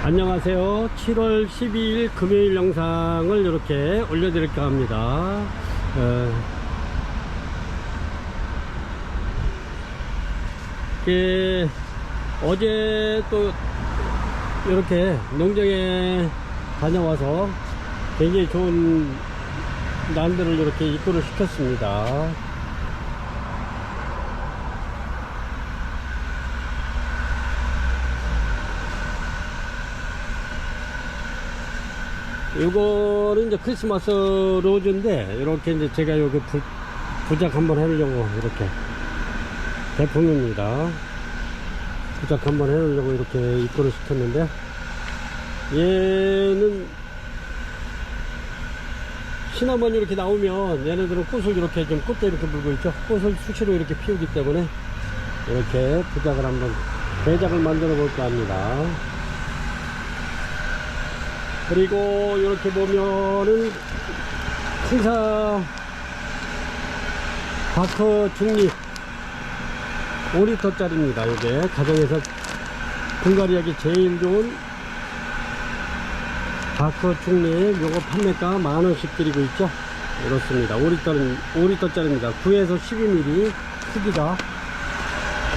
안녕하세요. 7월 12일 금요일 영상을 이렇게 올려드릴까 합니다. 어제 또 이렇게 농장에 다녀와서 굉장히 좋은 난들을 이렇게 입고를 시켰습니다. 이거는 이제 크리스마스 로즈인데, 이렇게 이제 제가 여기 부작 한번 해보려고 이렇게 대품입니다. 부작 한번 해보려고 이렇게 입고를 시켰는데, 얘는 시나몬이 이렇게 나오면 얘네들은 꽃을 이렇게 좀 꽃대 이렇게 물고 있죠. 꽃을 수시로 이렇게 피우기 때문에 이렇게 부작을 한번 대작을 만들어 볼까 합니다. 그리고 이렇게 보면은 풍사 바커 중립 5리터 짜리입니다. 이게 가정에서 분갈이하기 제일 좋은 바커 중립, 요거 판매가 만원씩 드리고 있죠. 이렇습니다. 5리터 짜리입니다. 9에서 12mm 크기가.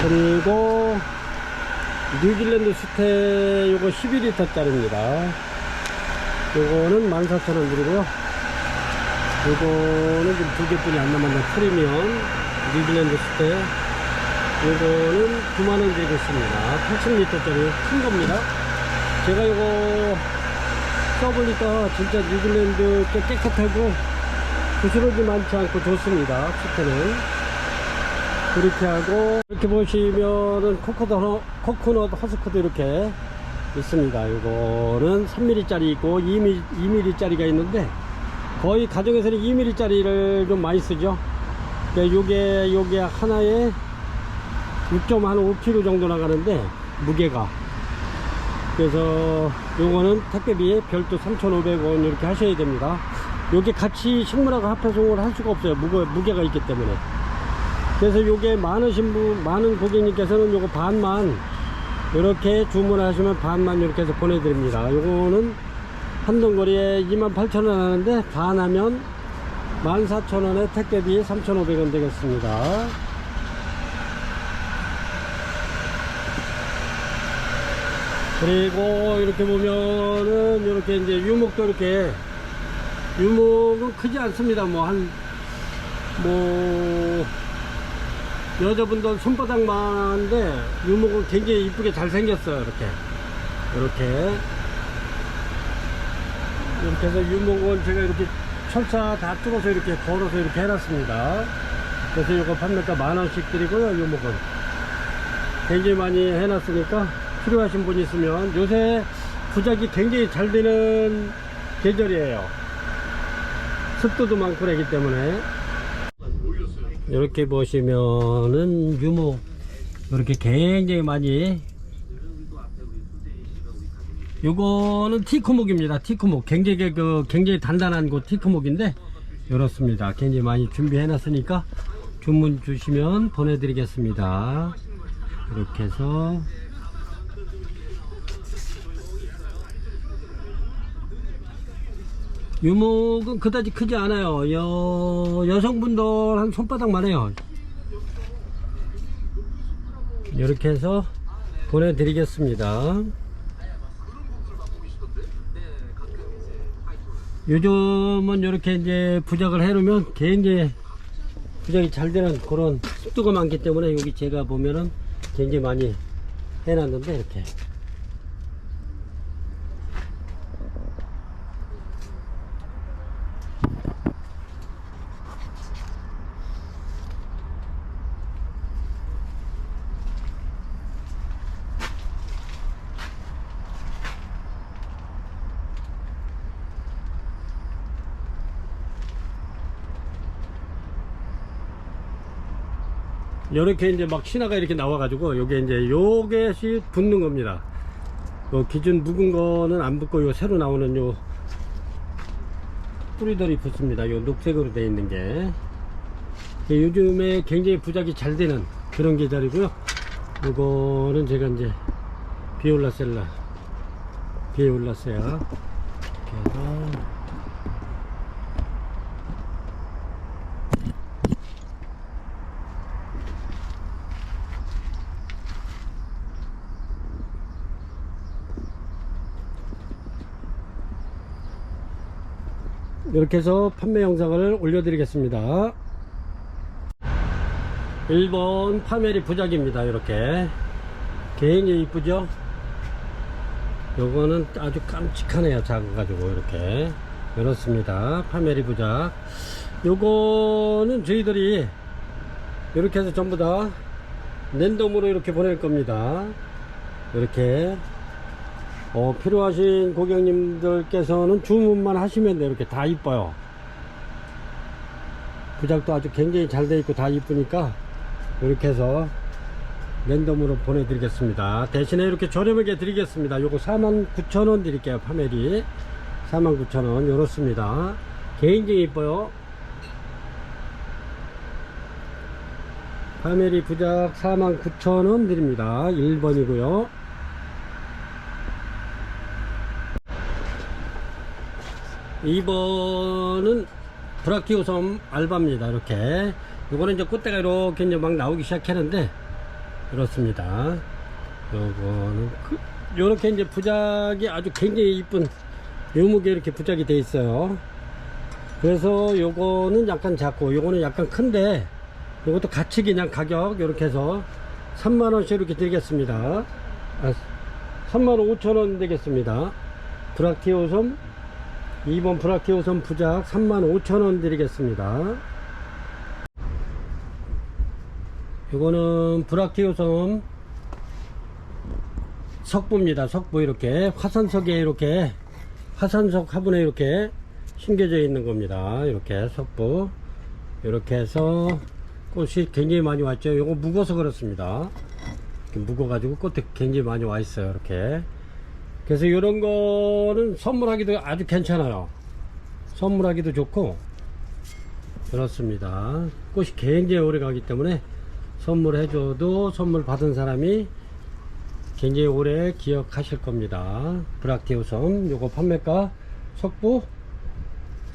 그리고 뉴질랜드 수태 요거 11리터 짜리입니다. 요거는 14,000원 드리고요. 요거는 지금 두 개뿐이 안 남았나 프리미엄 뉴질랜드 수태, 요거는 9만원 드리고 있습니다. 8,000리터짜리 큰 겁니다. 제가 요거 써보니까 진짜 뉴질랜드 꽤 깨끗하고 부스러기 많지 않고 좋습니다. 수태는 그렇게 하고, 이렇게 보시면은 코코넛 허스크도 이렇게 있습니다. 이거는 3mm 짜리 있고 2mm 짜리가 있는데, 거의 가정에서는 2mm 짜리를 좀 많이 쓰죠. 요게 하나에 6.5kg 정도 나가는데, 무게가. 그래서 요거는 택배비에 별도 3,500원 이렇게 하셔야 됩니다. 요게 같이 식물하고 합해송을 할 수가 없어요. 무게가 있기 때문에. 그래서 요게 많은 고객님께서는 요거 반만 이렇게 주문하시면 반만 이렇게 해서 보내드립니다. 요거는 한동거리에 28,000원 하는데, 반 하면 14,000원에 택배비 3,500원 되겠습니다. 그리고 이렇게 보면은 이렇게 이제 유목도 이렇게, 유목은 크지 않습니다. 여자분들 손바닥만한데 유목은 굉장히 이쁘게 잘 생겼어요. 이렇게 해서 유목은 제가 이렇게 철사 다 뚫어서 이렇게 걸어서 이렇게 해놨습니다. 그래서 이거 판매가 만원씩 드리고요. 유목은 굉장히 많이 해놨으니까 필요하신 분 있으면, 요새 부작이 굉장히 잘 되는 계절이에요. 습도도 많고 그러기 때문에. 이렇게 보시면은 유목 이렇게 굉장히 많이, 요거는 티크목입니다. 티크목 굉장히 단단한 거 티크목인데, 이렇습니다. 굉장히 많이 준비해 놨으니까 주문 주시면 보내드리겠습니다. 이렇게 해서 유목은 그다지 크지 않아요. 여성분들 한 손바닥만 해요. 이렇게 해서 보내드리겠습니다. 요즘은 이렇게 이제 부작을 해놓으면 굉장히 부작이 잘 되는 그런 습도가 많기 때문에, 여기 제가 보면은 굉장히 많이 해놨는데, 이렇게 이제 막 신화가 이렇게 나와가지고, 요게 이제 요게시 붙는 겁니다. 요 기준 묵은 거는 안 붙고, 요 새로 나오는 요 뿌리들이 붙습니다. 요 녹색으로 되어 있는 게 요즘에 굉장히 부작이 잘 되는 그런 계절이고요. 이거는 제가 이제 비올라 셀라 비에 올랐어요. 이렇게 해서 이렇게 해서 판매 영상을 올려드리겠습니다. 1번 파메리 부작입니다. 이렇게 굉장히 이쁘죠. 요거는 아주 깜찍하네요. 작아가지고 이렇게 이렇습니다. 파메리 부작. 요거는 저희들이 이렇게 해서 전부 다 랜덤으로 이렇게 보낼 겁니다. 이렇게 필요하신 고객님들께서는 주문만 하시면 돼요. 이렇게 다 이뻐요. 부작도 아주 굉장히 잘 돼 있고 다 이쁘니까 이렇게 해서 랜덤으로 보내드리겠습니다. 대신에 이렇게 저렴하게 드리겠습니다. 요거 49,000원 드릴게요. 파메리 49,000원 요렇습니다. 굉장히 이뻐요. 파메리 부작 49,000원 드립니다. 1번이고요. 2번은 브라키오섬 알바입니다. 이렇게 요거는 이제 꽃대가 이렇게 이제 막 나오기 시작하는데 그렇습니다. 요거는 요렇게 이제 부작이 아주 굉장히 이쁜 묘목에 이렇게 부작이 돼 있어요. 그래서 요거는 약간 작고 요거는 약간 큰데 요것도 같이 그냥 가격 요렇게 해서 3만원씩 이렇게 드리겠습니다. 35,000원 되겠습니다. 브라키오섬 2번 브라키오섬 부작 35,000원 드리겠습니다. 이거는 브라키오섬 석부입니다. 석부 이렇게 화산석에 이렇게 화산석 화분에 이렇게 심겨져 있는 겁니다. 이렇게 석부 이렇게 해서 꽃이 굉장히 많이 왔죠. 이거 묵어서 그렇습니다. 이렇게 묵어 가지고 꽃이 굉장히 많이 와 있어요. 이렇게 그래서 이런 거는 선물하기도 아주 괜찮아요. 선물하기도 좋고 그렇습니다. 꽃이 굉장히 오래 가기 때문에 선물해줘도 선물 받은 사람이 굉장히 오래 기억하실 겁니다. 브라키오섬 요거 판매가 석부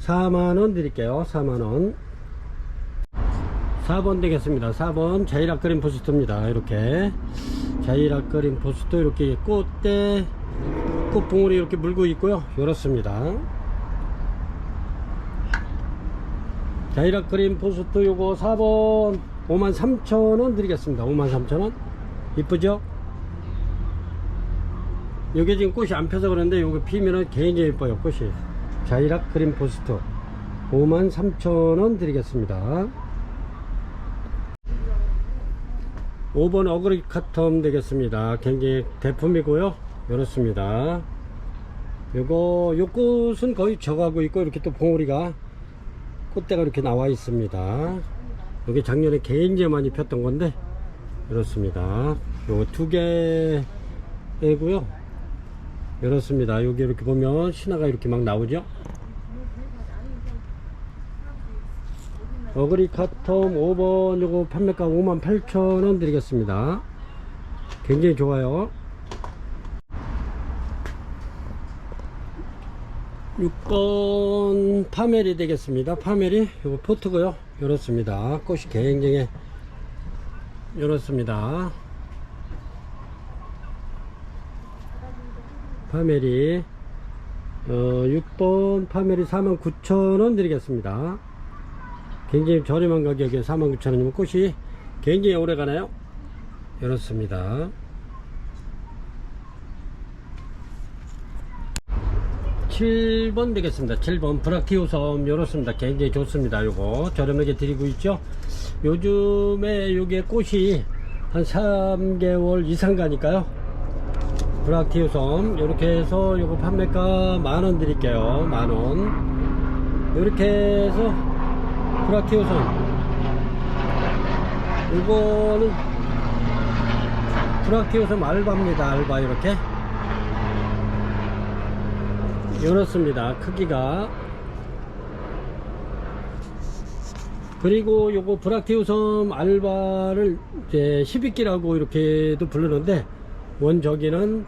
4만원 드릴게요. 4만원. 4번 되겠습니다. 4번 자이락 그린 포스트입니다. 이렇게 자이락 그린 포스트 이렇게 꽃대 꽃봉오리 이렇게 물고 있고요. 이렇습니다. 자이락 그린 포스트 요거 4번 53,000원 드리겠습니다. 53,000원. 이쁘죠? 요게 지금 꽃이 안 펴서 그런데 요거 피면은 굉장히 이뻐요. 꽃이. 자이락 그린 포스트 53,000원 드리겠습니다. 5번 어그리 카텀 되겠습니다. 굉장히 대품이고요. 이렇습니다. 요 꽃은 거의 져가고 있고 이렇게 또 봉오리가 꽃대가 이렇게 나와 있습니다. 여기 작년에 굉장히 많이 폈던 건데 이렇습니다. 요거 2개고요. 이렇습니다. 여기 이렇게 보면 신화가 이렇게 막 나오죠. 어그리 카텀 5번 요거 판매가 58,000원 드리겠습니다. 굉장히 좋아요. 6번 파메리 되겠습니다. 파메리 요거 포트고요. 이렇습니다. 꽃이 굉장히 이렇습니다. 파메리 6번 파메리 49,000원 드리겠습니다. 굉장히 저렴한 가격에 49,000원이면 꽃이 굉장히 오래 가나요? 이렇습니다. 7번 되겠습니다. 7번 브라키오섬 이렇습니다. 굉장히 좋습니다. 요거 저렴하게 드리고 있죠. 요즘에 요게 꽃이 한 3개월 이상 가니까요. 브라키오섬 요렇게 해서 요거 판매가 만원 드릴게요. 만원. 요렇게 해서 브라키오섬 요거는 브라키오섬 알바입니다. 알바 이렇게 이렇습니다. 크기가. 그리고 요거 브라키오섬 알바를 이제 12기라고 이렇게도 부르는데 원저기는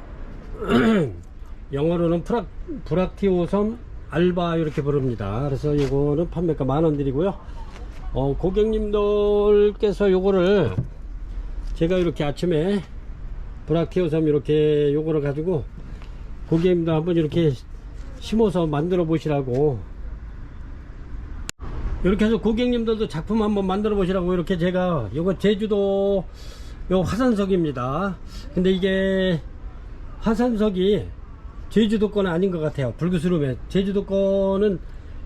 영어로는 브락티오섬 알바 이렇게 부릅니다. 그래서 요거는 판매가 10,000원 드리고요. 고객님들께서 요거를 제가 이렇게 아침에 브락티오섬 이렇게 요거를 가지고 고객님들 한번 이렇게 심어서 만들어 보시라고, 이렇게 해서 고객님들도 작품 한번 만들어 보시라고 이렇게 제가, 요거 제주도 요 화산석입니다. 근데 이게 화산석이 제주도 거는 아닌 것 같아요. 불구스름에 제주도 거는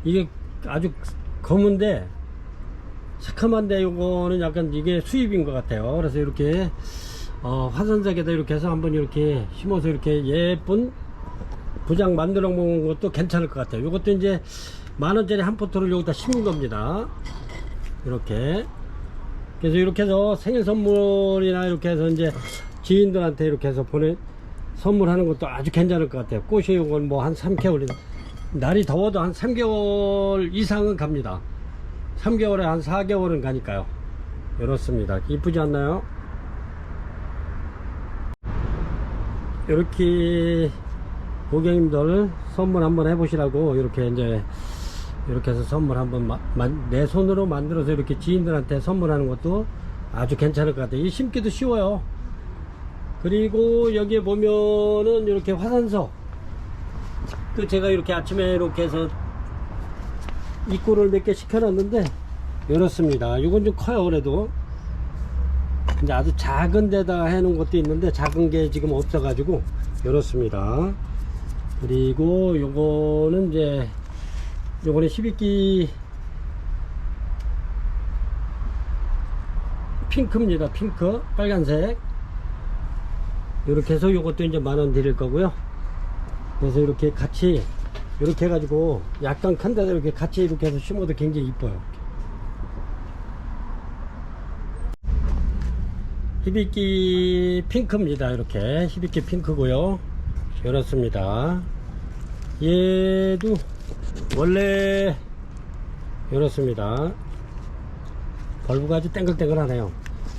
이게 아주 검은데 새카만데 요거는 약간 이게 수입인 것 같아요. 그래서 이렇게 화산석에다 이렇게 해서 한번 이렇게 심어서 이렇게 예쁜 부장 만들어 먹는 것도 괜찮을 것 같아요. 요것도 이제 10,000원짜리 한 포트를 여기다 심은 겁니다. 이렇게. 그래서 이렇게 해서 생일 선물이나 이렇게 해서 이제 지인들한테 이렇게 해서 선물하는 것도 아주 괜찮을 것 같아요. 꽃이 이건 뭐 한 3개월, 날이 더워도 한 3개월 이상은 갑니다. 3개월에 한 4개월은 가니까요. 이렇습니다. 이쁘지 않나요? 이렇게 고객님들 선물 한번 해보시라고 이렇게 이제 이렇게 해서 선물 한번 내 손으로 만들어서 이렇게 지인들한테 선물하는 것도 아주 괜찮을 것 같아요. 이 심기도 쉬워요. 그리고 여기에 보면은 이렇게 화산석, 또 제가 이렇게 아침에 이렇게 해서 입구를 몇 개 시켜놨는데 이렇습니다. 이건 좀 커요. 그래도 이제 아주 작은 데다 해놓은 것도 있는데 작은 게 지금 없어가지고 이렇습니다. 그리고 요거는 이제 요거는 12기 핑크입니다. 핑크 빨간색. 이렇게 해서 요것도 이제 10,000원 드릴 거고요. 그래서 이렇게 같이 이렇게 해가지고 약간 큰 데다 이렇게 같이 이렇게 해서 심어도 굉장히 이뻐요. 히비키 핑크입니다. 이렇게 히비키 핑크고요. 이렇습니다. 얘도 원래 이렇습니다. 벌브가 아주 땡글땡글하네요.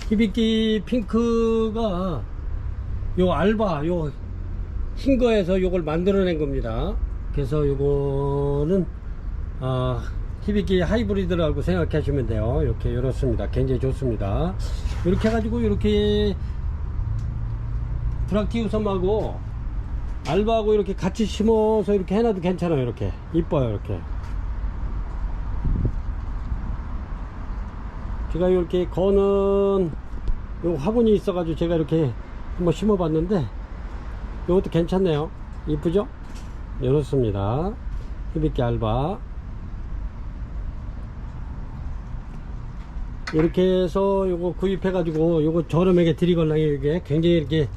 히비키 핑크가 요 알바 요 흰 거에서 요걸 만들어낸 겁니다. 그래서 요거는 히비키 하이브리드라고 생각하시면 돼요. 이렇게 이렇습니다. 굉장히 좋습니다. 이렇게 해가지고 이렇게 브락티우섬하고 알바하고 이렇게 같이 심어서 이렇게 해놔도 괜찮아요. 이렇게 이뻐요. 이렇게 제가 이렇게 거는 요 화분이 있어가지고 제가 이렇게 한번 심어봤는데 이것도 괜찮네요. 이쁘죠? 이렇습니다. 히비키 알바 이렇게 해서 요거 구입해 가지고 요거 저렴하게 드리걸랑요. 이게 굉장히 이렇게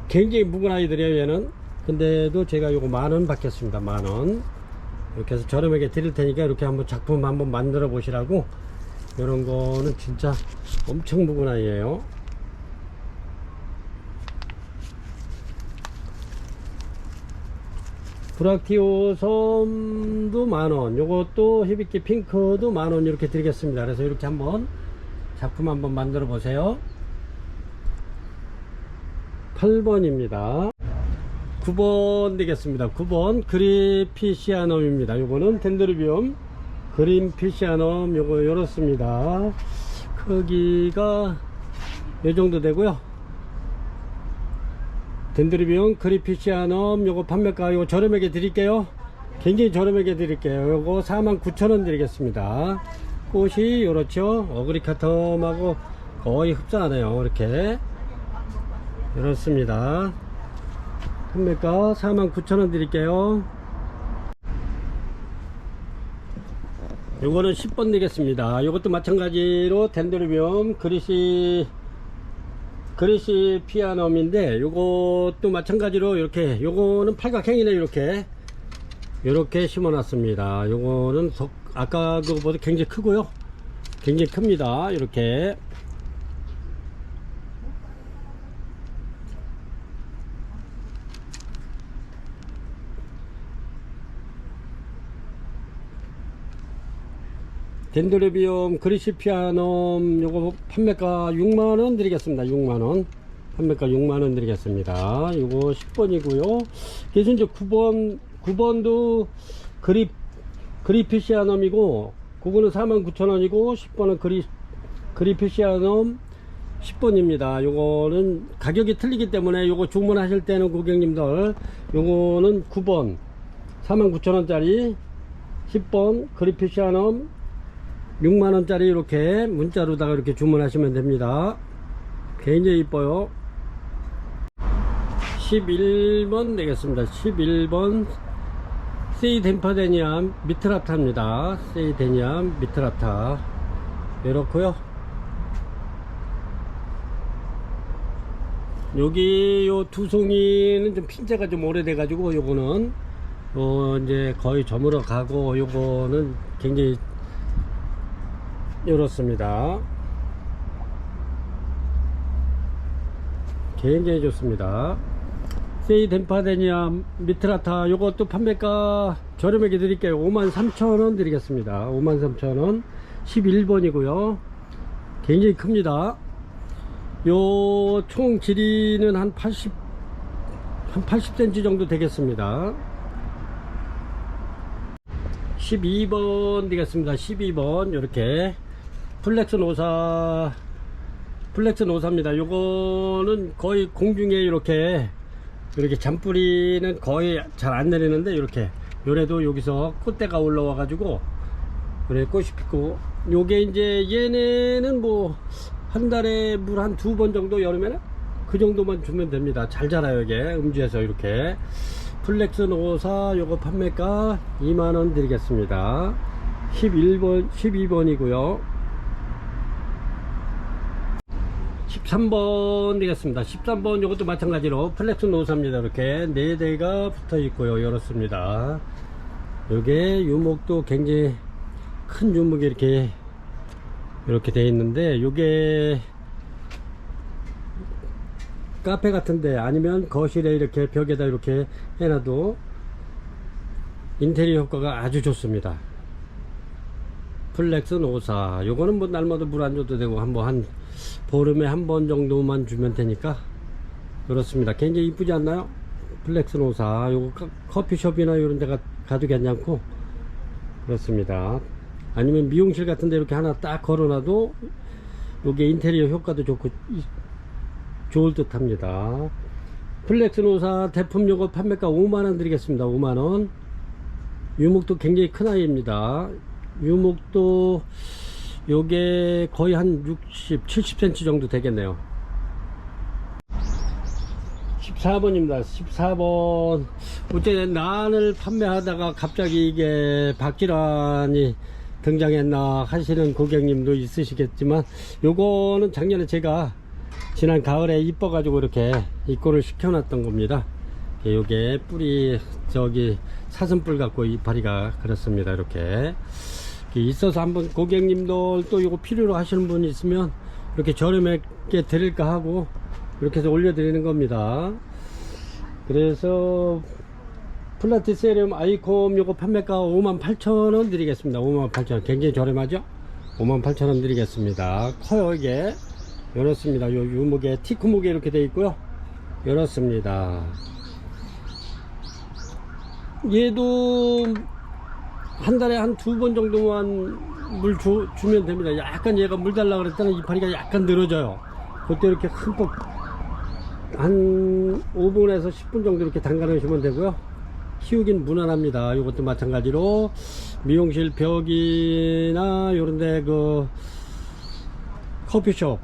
굉장히 묵은 아이들이에요. 얘는 근데도 제가 요거 10,000원 받겠습니다. 10,000원 이렇게 해서 저렴하게 드릴 테니까 이렇게 한번 작품 한번 만들어 보시라고. 이런 거는 진짜 엄청 묵은 아이예요. 브락티오섬도 10,000원, 요것도 히비키 핑크도 10,000원 이렇게 드리겠습니다. 그래서 이렇게 한번 작품 한번 만들어 보세요. 8번입니다 9번 되겠습니다. 9번 그린피시아넘입니다. 요거는 덴드로비움 그린피시아넘. 요거 요렇습니다. 크기가 요 정도 되고요. 덴드로비움 그린피시아넘 요거 판매가 요거 저렴하게 드릴게요. 굉장히 저렴하게 드릴게요. 요거 49,000원 드리겠습니다. 꽃이 요렇죠. 어그리카텀하고 거의 흡사하네요. 이렇게 이렇습니다. 판매가 49,000원 드릴게요. 요거는 10번 되겠습니다. 요것도 마찬가지로 덴드로비움 그리시 피아넘인데 요것도 마찬가지로 이렇게 요거는 팔각형이네. 이렇게 심어 놨습니다. 요거는 아까 그거보다 굉장히 크고요. 굉장히 큽니다. 이렇게 덴드로비움 그리시피아넘 요거 판매가 60,000원 드리겠습니다. 60,000원 판매가 6만원 드리겠습니다. 이거 10번이고요. 그래서 이제 9번도 그리피시아넘이고, 그거는 49,000원이고, 10번은 그리피시아넘 10번입니다. 요거는 가격이 틀리기 때문에 요거 주문하실 때는 고객님들, 요거는 9번 49,000원짜리, 10번 그리피시아넘 6만원짜리 이렇게 문자로다가 이렇게 주문하시면 됩니다. 굉장히 이뻐요. 11번 되겠습니다. 11번 세이덴파데니암 미트라타입니다. 세이데니암 미트라타 이렇고요. 여기 요 두 송이는 좀 핀자가 좀 오래돼 가지고 요거는 이제 거의 저물어 가고, 요거는 굉장히 이렇습니다. 굉장히 좋습니다. 세이덴파데니암 미트라타 요것도 판매가 저렴하게 드릴게요. 53,000원 드리겠습니다. 53,000원 11번이고요 굉장히 큽니다. 요 총 길이는 한 80cm 정도 되겠습니다. 12번 되겠습니다. 12번 이렇게 플렉스 노사입니다. 요거는 거의 공중에 이렇게 잔뿌리는 거의 잘 안 내리는데, 이렇게 요래도 여기서 꽃대가 올라와 가지고 요래 꽃이 피고, 요게 이제 얘네는 뭐 한 달에 물 한 2번 정도, 여름에는 그 정도만 주면 됩니다. 잘 자라요. 이게 음주에서 이렇게 플렉스 노사 요거 판매가 2만원 드리겠습니다. 12번이고요 13번 되겠습니다. 13번 요것도 마찬가지로 플렉스 노사입니다. 이렇게 4대가 붙어 있고요 이렇습니다. 요게 유목도 굉장히 큰 유목이 이렇게 되어 있는데, 요게 카페 같은데 아니면 거실에 이렇게 벽에다 이렇게 해놔도 인테리어 효과가 아주 좋습니다. 플렉스 노사 요거는 뭐 날마다 물 안 줘도 되고, 한 보름에 한 번 정도만 주면 되니까 그렇습니다. 굉장히 이쁘지 않나요? 플렉스 노사 요거 커피숍이나 이런 데 가도 괜찮고 그렇습니다. 아니면 미용실 같은 데 이렇게 하나 딱 걸어놔도 요게 인테리어 효과도 좋고 좋을 듯 합니다. 플렉스 노사 대품 요거 판매가 5만원 드리겠습니다. 5만원. 유목도 굉장히 큰 아이입니다. 유목도 요게 거의 한 60, 70cm 정도 되겠네요. 14번입니다. 14번. 어째 난을 판매하다가 갑자기 이게 박질환이 등장했나 하시는 고객님도 있으시겠지만, 요거는 작년에 제가 지난 가을에 이뻐가지고 이렇게 입고를 시켜놨던 겁니다. 요게 뿌리 사슴뿔 같고 이파리가 그렇습니다. 이렇게 있어서 한번 고객님들 또 요거 필요로 하시는 분이 있으면 이렇게 저렴하게 드릴까 하고 이렇게 해서 올려드리는 겁니다. 그래서 플라티세리움 아이콤 요거 판매가 58,000원 드리겠습니다. 58,000원 굉장히 저렴하죠? 58,000원 드리겠습니다. 커요 이게. 이렇습니다. 요 유목에 티크목에 이렇게 되어 있고요. 이렇습니다. 얘도 한 달에 한 2번 정도만 물 주면 됩니다. 약간 얘가 물 달라 그랬더니 이파리가 약간 늘어져요. 그때 이렇게 흠뻑 한 5분에서 10분 정도 이렇게 담가 놓으시면 되고요. 키우긴 무난합니다. 이것도 마찬가지로 미용실 벽이나 요런데 커피숍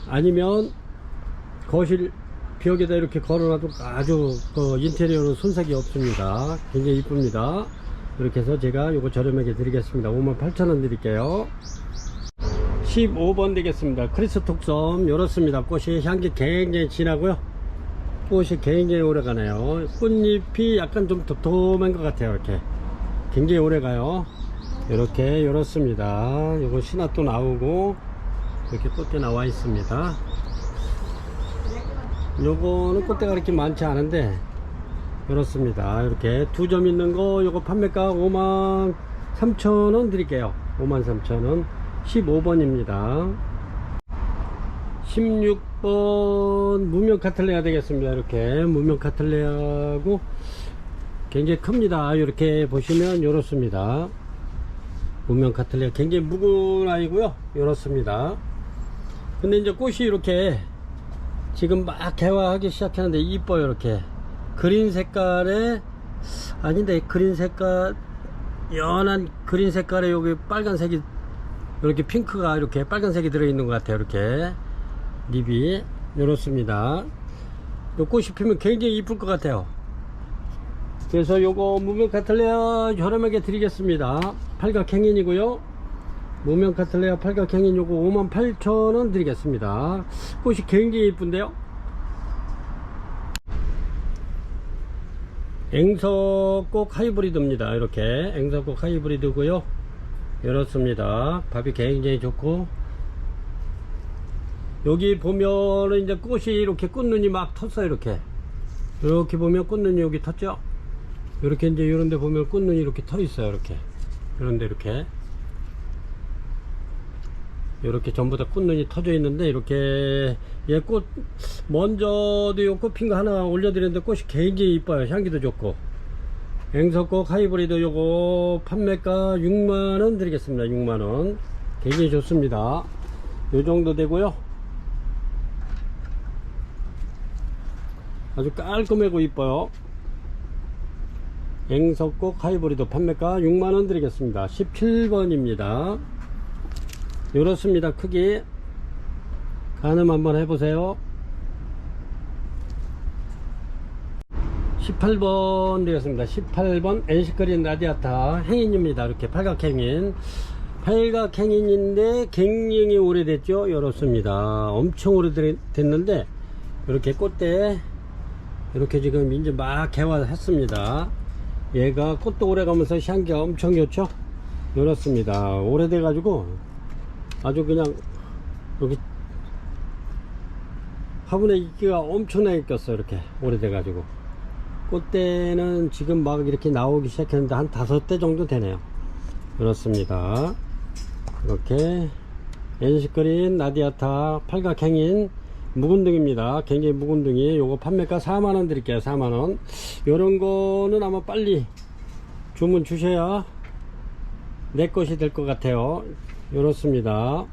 아니면 거실 벽에다 이렇게 걸어놔도 아주 인테리어로 손색이 없습니다. 굉장히 이쁩니다. 이렇게 해서 제가 요거 저렴하게 드리겠습니다. 58,000원 드릴게요. 15번 되겠습니다. 크리스톡섬 이렇습니다. 꽃이 향기 굉장히 진하고요. 꽃이 굉장히 오래가네요. 꽃잎이 약간 좀 도톰한 것 같아요. 이렇게 굉장히 오래가요. 이렇게 이렇습니다. 요거 신화 또 나오고 이렇게 꽃대 나와 있습니다. 요거는 꽃대가 그렇게 많지 않은데 이렇습니다. 이렇게 2점 있는 거 요거 판매가 53,000원 드릴게요. 53,000원. 15번입니다. 16 20번 무명 카틀레아 되겠습니다. 이렇게 무명 카틀레아고 굉장히 큽니다. 이렇게 보시면 이렇습니다. 무명 카틀레아 굉장히 묵은 아이고요. 이렇습니다. 근데 이제 꽃이 이렇게 지금 막 개화하기 시작하는데 이뻐요. 이렇게 그린 색깔에, 아닌데 그린 색깔, 연한 그린 색깔에 여기 빨간색이, 이렇게 핑크가 이렇게 빨간색이 들어있는 것 같아요. 이렇게 립이 이렇습니다. 요 꽃이 피면 굉장히 이쁠 것 같아요. 그래서 요거 무명 카틀레아 저렴하게 드리겠습니다. 팔각행인이고요. 무명 카틀레아 팔각행인 요거 58,000원 드리겠습니다. 꽃이 굉장히 이쁜데요. 앵석꽃 하이브리드입니다. 이렇게 앵석꽃 하이브리드고요. 이렇습니다. 밥이 굉장히 좋고, 여기 보면은 이제 꽃이 이렇게 꽃눈이 막 텄어요. 이렇게 보면 꽃눈이 여기 텄죠. 이렇게 이제 이런데 보면 꽃눈이 이렇게 터 있어요. 이런데 이렇게 전부 다 꽃눈이 터져 있는데, 이렇게 얘 꽃 먼저도 요 꽃 핀 거 하나 올려드렸는데 꽃이 굉장히 이뻐요. 향기도 좋고. 앵석꽃 하이브리드 요거 판매가 6만원 드리겠습니다. 6만원. 굉장히 좋습니다. 요 정도 되고요. 아주 깔끔하고 이뻐요. 앵석꽃 하이브리드 판매가 6만원 드리겠습니다. 17번입니다. 이렇습니다. 크기 가늠 한번 해보세요. 18번 되겠습니다. 18번 엔시크린 라디아타 행인입니다. 이렇게 팔각행인인데 굉장히 오래됐죠. 이렇습니다. 엄청 오래됐는데 이렇게 꽃대 이렇게 지금 이제 막 개화했습니다. 얘가 꽃도 오래가면서 향기가 엄청 좋죠. 이렇습니다. 오래돼 가지고 아주 그냥 여기 화분에 이끼가 엄청나게 꼈어요. 이렇게 오래돼 가지고 꽃대는 지금 막 이렇게 나오기 시작했는데 한 5대 정도 되네요. 그렇습니다. 이렇게 엔시크린 라디아타 팔각행인 묵은둥입니다. 굉장히 묵은둥이 요거 판매가 4만원 드릴게요. 4만원. 요런 거는 아마 빨리 주문 주셔야 내 것이 될 것 같아요. 요렇습니다.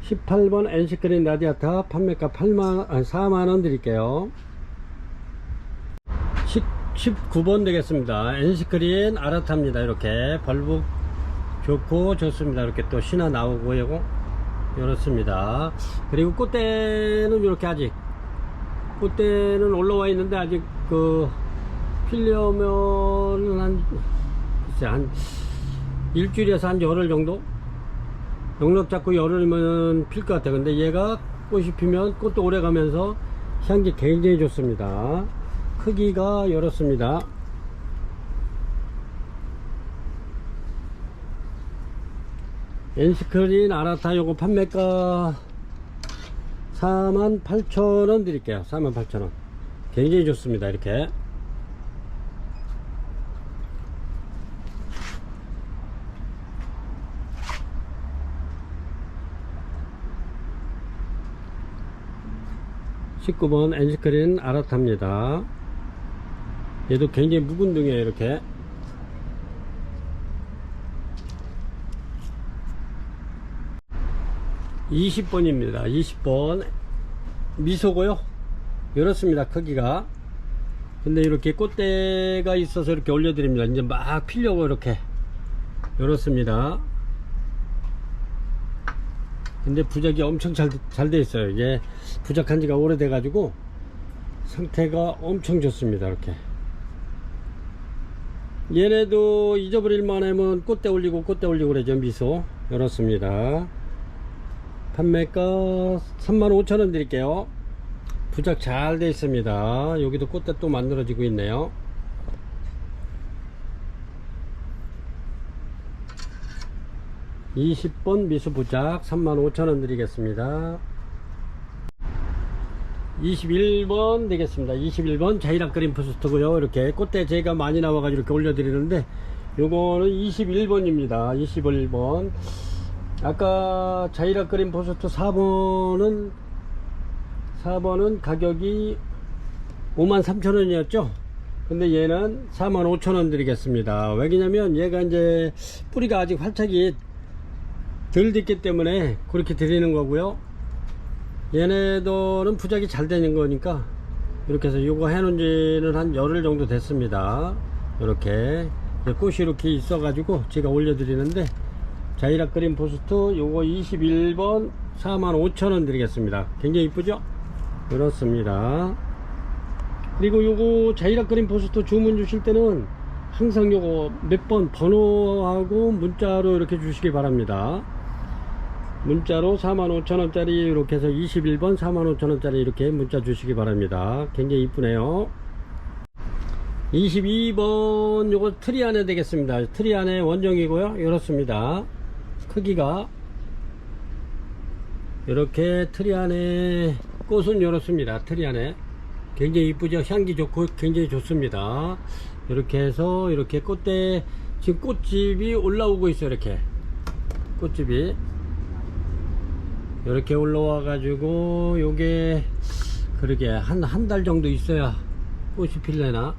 18번 엔시크린 라디아타 판매가 4만원 드릴게요. 19번 되겠습니다. 엔시크린 아라타입니다. 이렇게 벌북 좋고 좋습니다. 이렇게 또 신화 나오고요. 이렇습니다. 그리고 꽃대는 이렇게 아직 꽃대는 올라와 있는데 아직 피려면 한 일주일에서 한 열흘 정도 영락 잡고 열흘이면 필 것 같아요. 근데 얘가 꽃이 피면 꽃도 오래 가면서 향기 굉장히 좋습니다. 크기가 이렇습니다. 엔시크린 아라타 요거 판매가 48,000원 드릴게요. 48,000원. 굉장히 좋습니다. 이렇게 (19번) 엔시크린 아라타입니다. 얘도 굉장히 묵은둥이에요. 이렇게 (20번입니다) 20번 미소고요. 이렇습니다. 크기가. 근데 이렇게 꽃대가 있어서 이렇게 올려드립니다. 이제 막 피려고 이렇게 이렇습니다. 근데 부작이 엄청 잘 돼 있어요. 이게 부작한 지가 오래돼 가지고 상태가 엄청 좋습니다. 이렇게 얘네도 잊어버릴만 하면 꽃대 올리고 그러죠. 미소. 이렇습니다. 판매가 35,000원 드릴게요. 부작 잘 돼 있습니다. 여기도 꽃대 또 만들어지고 있네요. (20번) 미수 부작 35,000원 드리겠습니다. 21번 되겠습니다. 21번 자이락 그린 부스트고요. 이렇게 꽃대 제가 많이 나와가지고 이렇게 올려드리는데, 요거는 21번입니다. 21번. 아까 자이락 그린 부스트 4번은 가격이 53,000원이었죠. 근데 얘는 45,000원 드리겠습니다. 왜냐면 얘가 이제 뿌리가 아직 활착이 덜 됐기 때문에 그렇게 드리는 거고요. 얘네들은 부작이 잘 되는 거니까 이렇게 해서 이거 해놓은 지는 한 열흘 정도 됐습니다. 이렇게 꽃이 이렇게 있어 가지고 제가 올려드리는데, 자이락 그린 부스트 요거 21번 45,000원 드리겠습니다. 굉장히 이쁘죠? 그렇습니다. 그리고 요거 자이락 그린 부스트 주문 주실 때는 항상 요거 몇 번 번호하고 문자로 이렇게 주시기 바랍니다. 문자로 45,000원짜리 이렇게 해서 21번 45,000원짜리 이렇게 문자 주시기 바랍니다. 굉장히 이쁘네요. 22번 요거 트리 안에 되겠습니다. 트리 안에 원종이고요. 이렇습니다. 크기가 이렇게 트리 안에 꽃은 이렇습니다. 트리 안에 굉장히 이쁘죠? 향기 좋고 굉장히 좋습니다. 이렇게 해서 이렇게 꽃대 지금 꽃집이 올라오고 있어요. 이렇게 꽃집이 이렇게 올라와 가지고 요게 그러게 한 달 정도 있어야 꽃이 필래나.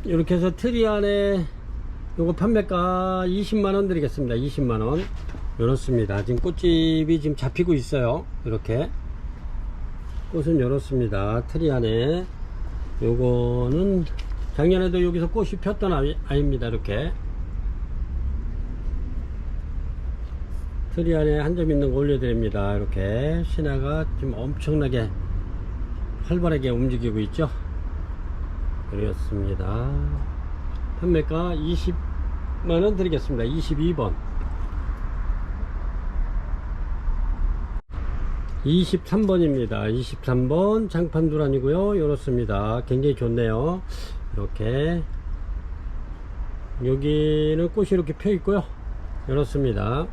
이렇게 해서 트리 안에 요거 판매가 20만원 드리겠습니다. 20만원. 이렇습니다. 지금 꽃집이 지금 잡히고 있어요. 이렇게 꽃은 이렇습니다. 트리 안에 요거는 작년에도 여기서 꽃이 폈던 아이입니다. 이렇게 트리 안에 한 점 있는 거 올려드립니다. 이렇게 신화가 지금 엄청나게 활발하게 움직이고 있죠. 그렇습니다. 판매가 20만원 드리겠습니다. 22번. 23번입니다. 23번 장판두란이고요. 이렇습니다. 굉장히 좋네요. 이렇게 여기는 꽃이 이렇게 펴 있고요. 이렇습니다.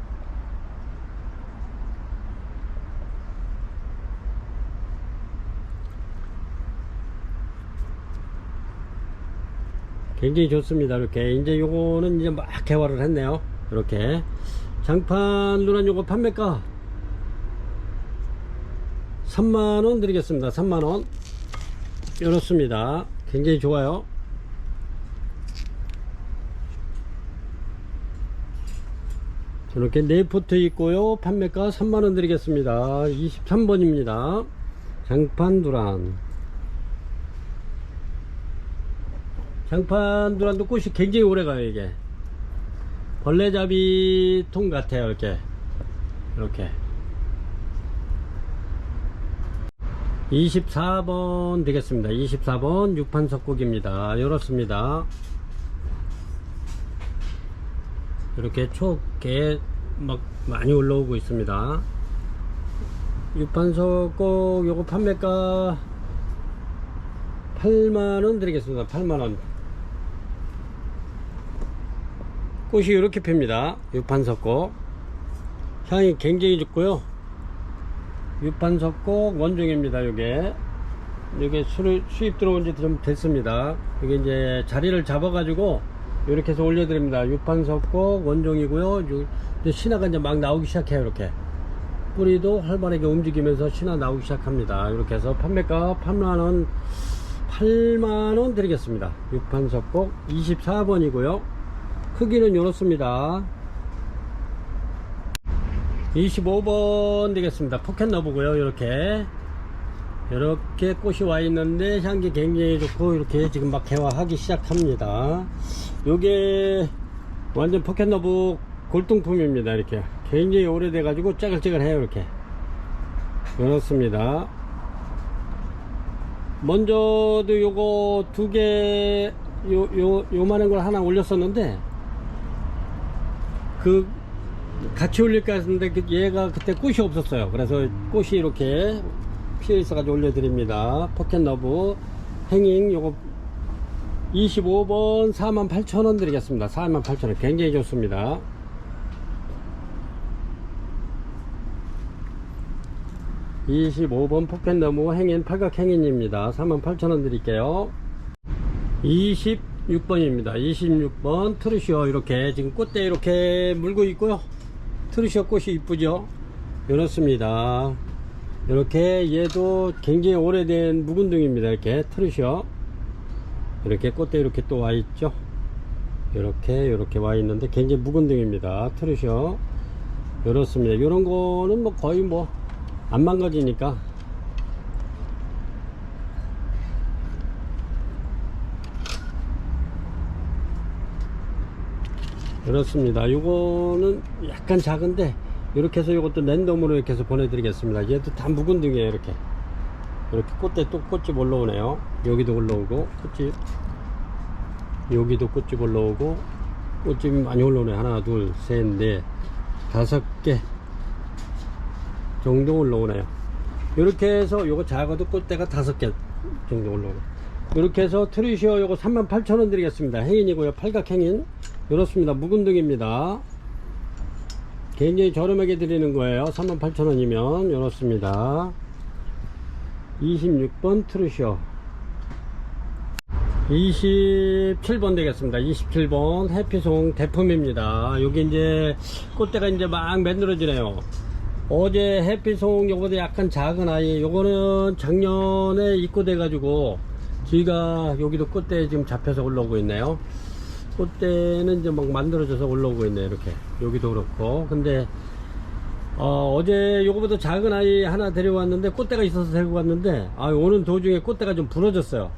굉장히 좋습니다. 이렇게 이제 요거는 이제 막 개화를 했네요. 이렇게 장판 누란 요거 판매가 3만원 드리겠습니다. 3만원. 이렇습니다. 굉장히 좋아요. 이렇게 4포트 있고요. 판매가 3만원 드리겠습니다. 23번입니다. 장판 누란. 장판 두란도 꽃이 굉장히 오래가요. 이게 벌레잡이 통 같아요. 이렇게 24번 되겠습니다. 24번 육판석곡입니다. 이렇습니다. 이렇게 촉게 막 많이 올라오고 있습니다. 육판석곡 요거 판매가 8만원 드리겠습니다. 8만원. 꽃이 이렇게 핍니다. 육판석곡 향이 굉장히 좋고요. 육판석곡 원종입니다. 요게 수입 들어온 지 좀 됐습니다. 이게 이제 자리를 잡아 가지고 이렇게 해서 올려드립니다. 육판석곡 원종이고요. 이제 신화가 이제 막 나오기 시작해요. 이렇게 뿌리도 활발하게 움직이면서 신화 나오기 시작합니다. 이렇게 해서 판매가 8만원 드리겠습니다. 육판석곡 24번이고요 크기는 이렇습니다. 25번 되겠습니다. 포켓러브고요. 이렇게 꽃이 와 있는데 향기 굉장히 좋고 이렇게 지금 막 개화하기 시작합니다. 요게 완전 포켓러브 골동품입니다. 이렇게 굉장히 오래돼 가지고 째글째글해요. 이렇게 그렇습니다. 먼저도 요거 2개 요만한 걸 하나 올렸었는데 같이 올릴까 했는데 얘가 그때 꽃이 없었어요. 그래서 꽃이 이렇게 피어 있어 가지고 올려드립니다. 포켓러브 행잉 요거 25번 48,000원 드리겠습니다. 48,000원 굉장히 좋습니다. 25번 포켓나무 행인 팔각행인입니다. 48,000원 드릴게요. 26번입니다. 26번 트루시오. 이렇게 지금 꽃대 이렇게 물고 있고요. 트루시오 꽃이 이쁘죠. 이렇습니다. 이렇게 얘도 굉장히 오래된 묵은둥입니다. 이렇게 트루시오. 이렇게 꽃대 이렇게 또 와 있죠. 이렇게 와 있는데 굉장히 묵은둥입니다. 트루시오. 이렇습니다. 이런 거는 뭐 거의 뭐 안 망가지니까. 그렇습니다. 요거는 약간 작은데 이렇게 해서 요것도 랜덤으로 이렇게 해서 보내드리겠습니다. 얘도 다 묵은둥이에요. 이렇게 꽃대 또 꽃집 올라오네요. 여기도 올라오고 꽃집, 여기도 꽃집 올라오고 꽃집이 많이 올라오네. 하나 둘 셋 넷 5개 정도 올라오네요. 이렇게 해서 요거 작아도 꽃대가 5개 정도 올라오네. 이렇게 해서 트루시오 요거 38,000원 드리겠습니다. 행인이고요. 팔각행인. 이렇습니다. 묵은둥입니다. 굉장히 저렴하게 드리는 거예요. 38,000원이면. 이렇습니다. 26번 트루시오. 27번 되겠습니다. 27번 해피송 대품입니다. 여기 이제 꽃대가 이제 막 만들어지네요. 어제 해피송 요거보다 약간 작은 아이, 요거는 작년에 입고돼 가지고 저희가 여기도 꽃대 지금 잡혀서 올라오고 있네요. 꽃대는 이제 막 만들어져서 올라오고 있네요. 이렇게 여기도 그렇고. 근데 어제 요거보다 작은 아이 하나 데려왔는데 꽃대가 있어서 데리고 왔는데 오는 도중에 꽃대가 좀 부러졌어요.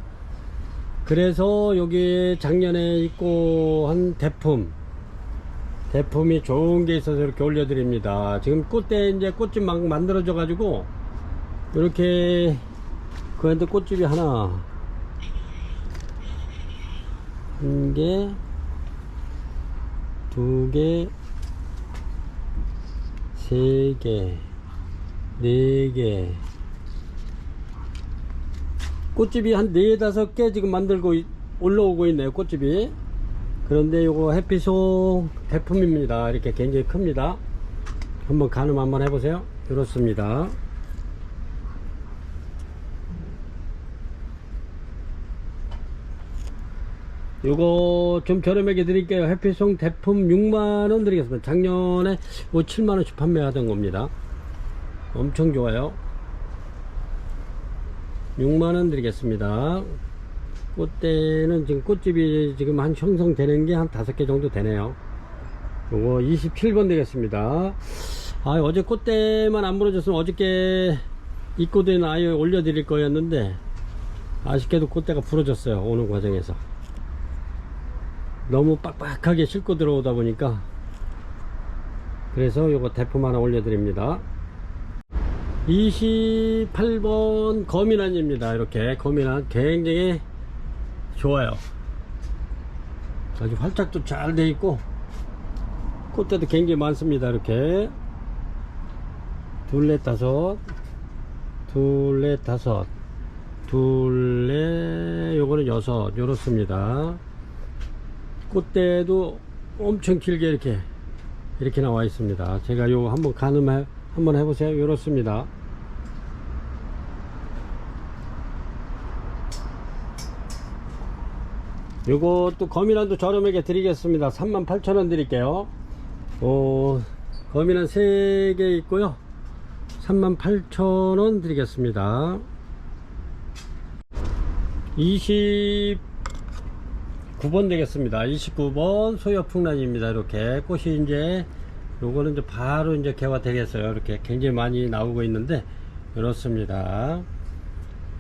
그래서 여기 작년에 입고 한 대품이 좋은 게 있어서 이렇게 올려드립니다. 지금 꽃대 이제 꽃집 막 만들어져 가지고 이렇게 그한테 꽃집이 하나, 한 개, 두 개, 세 개, 네 개, 꽃집이 한 4-5개 지금 만들고 올라오고 있네요. 꽃집이. 그런데 요거 해피송 대품입니다. 이렇게 굉장히 큽니다. 한번 가늠 한번 해보세요. 이렇습니다. 요거 좀 저렴하게 드릴게요. 해피송 대품 6만원 드리겠습니다. 작년에 뭐 7만원씩 판매하던 겁니다. 엄청 좋아요. 6만원 드리겠습니다. 꽃대는 지금 꽃집이 지금 한 형성되는 게 한 5개 정도 되네요. 요거 27번 되겠습니다. 어제 꽃대만 안 부러졌으면 어저께 입고된 아이 올려드릴 거였는데 아쉽게도 꽃대가 부러졌어요. 오는 과정에서 너무 빡빡하게 싣고 들어오다 보니까. 그래서 요거 대품 하나 올려드립니다. 28번 거미란입니다. 이렇게 거미란 굉장히 좋아요. 아주 활짝도 잘 돼 있고 꽃대도 굉장히 많습니다. 이렇게 둘, 넷, 요거는 6, 요렇습니다. 꽃대도 엄청 길게 이렇게 나와 있습니다. 제가 요 한번 가늠 한번 해보세요. 요렇습니다. 요것도 거미란도 저렴하게 드리겠습니다. 38,000원 드릴게요. 거미란 3개 있고요. 38,000원 드리겠습니다. 29번 되겠습니다. 29번 소여풍란입니다. 이렇게 꽃이 이제 요거는 이제 바로 이제 개화 되겠어요. 이렇게 굉장히 많이 나오고 있는데 이렇습니다.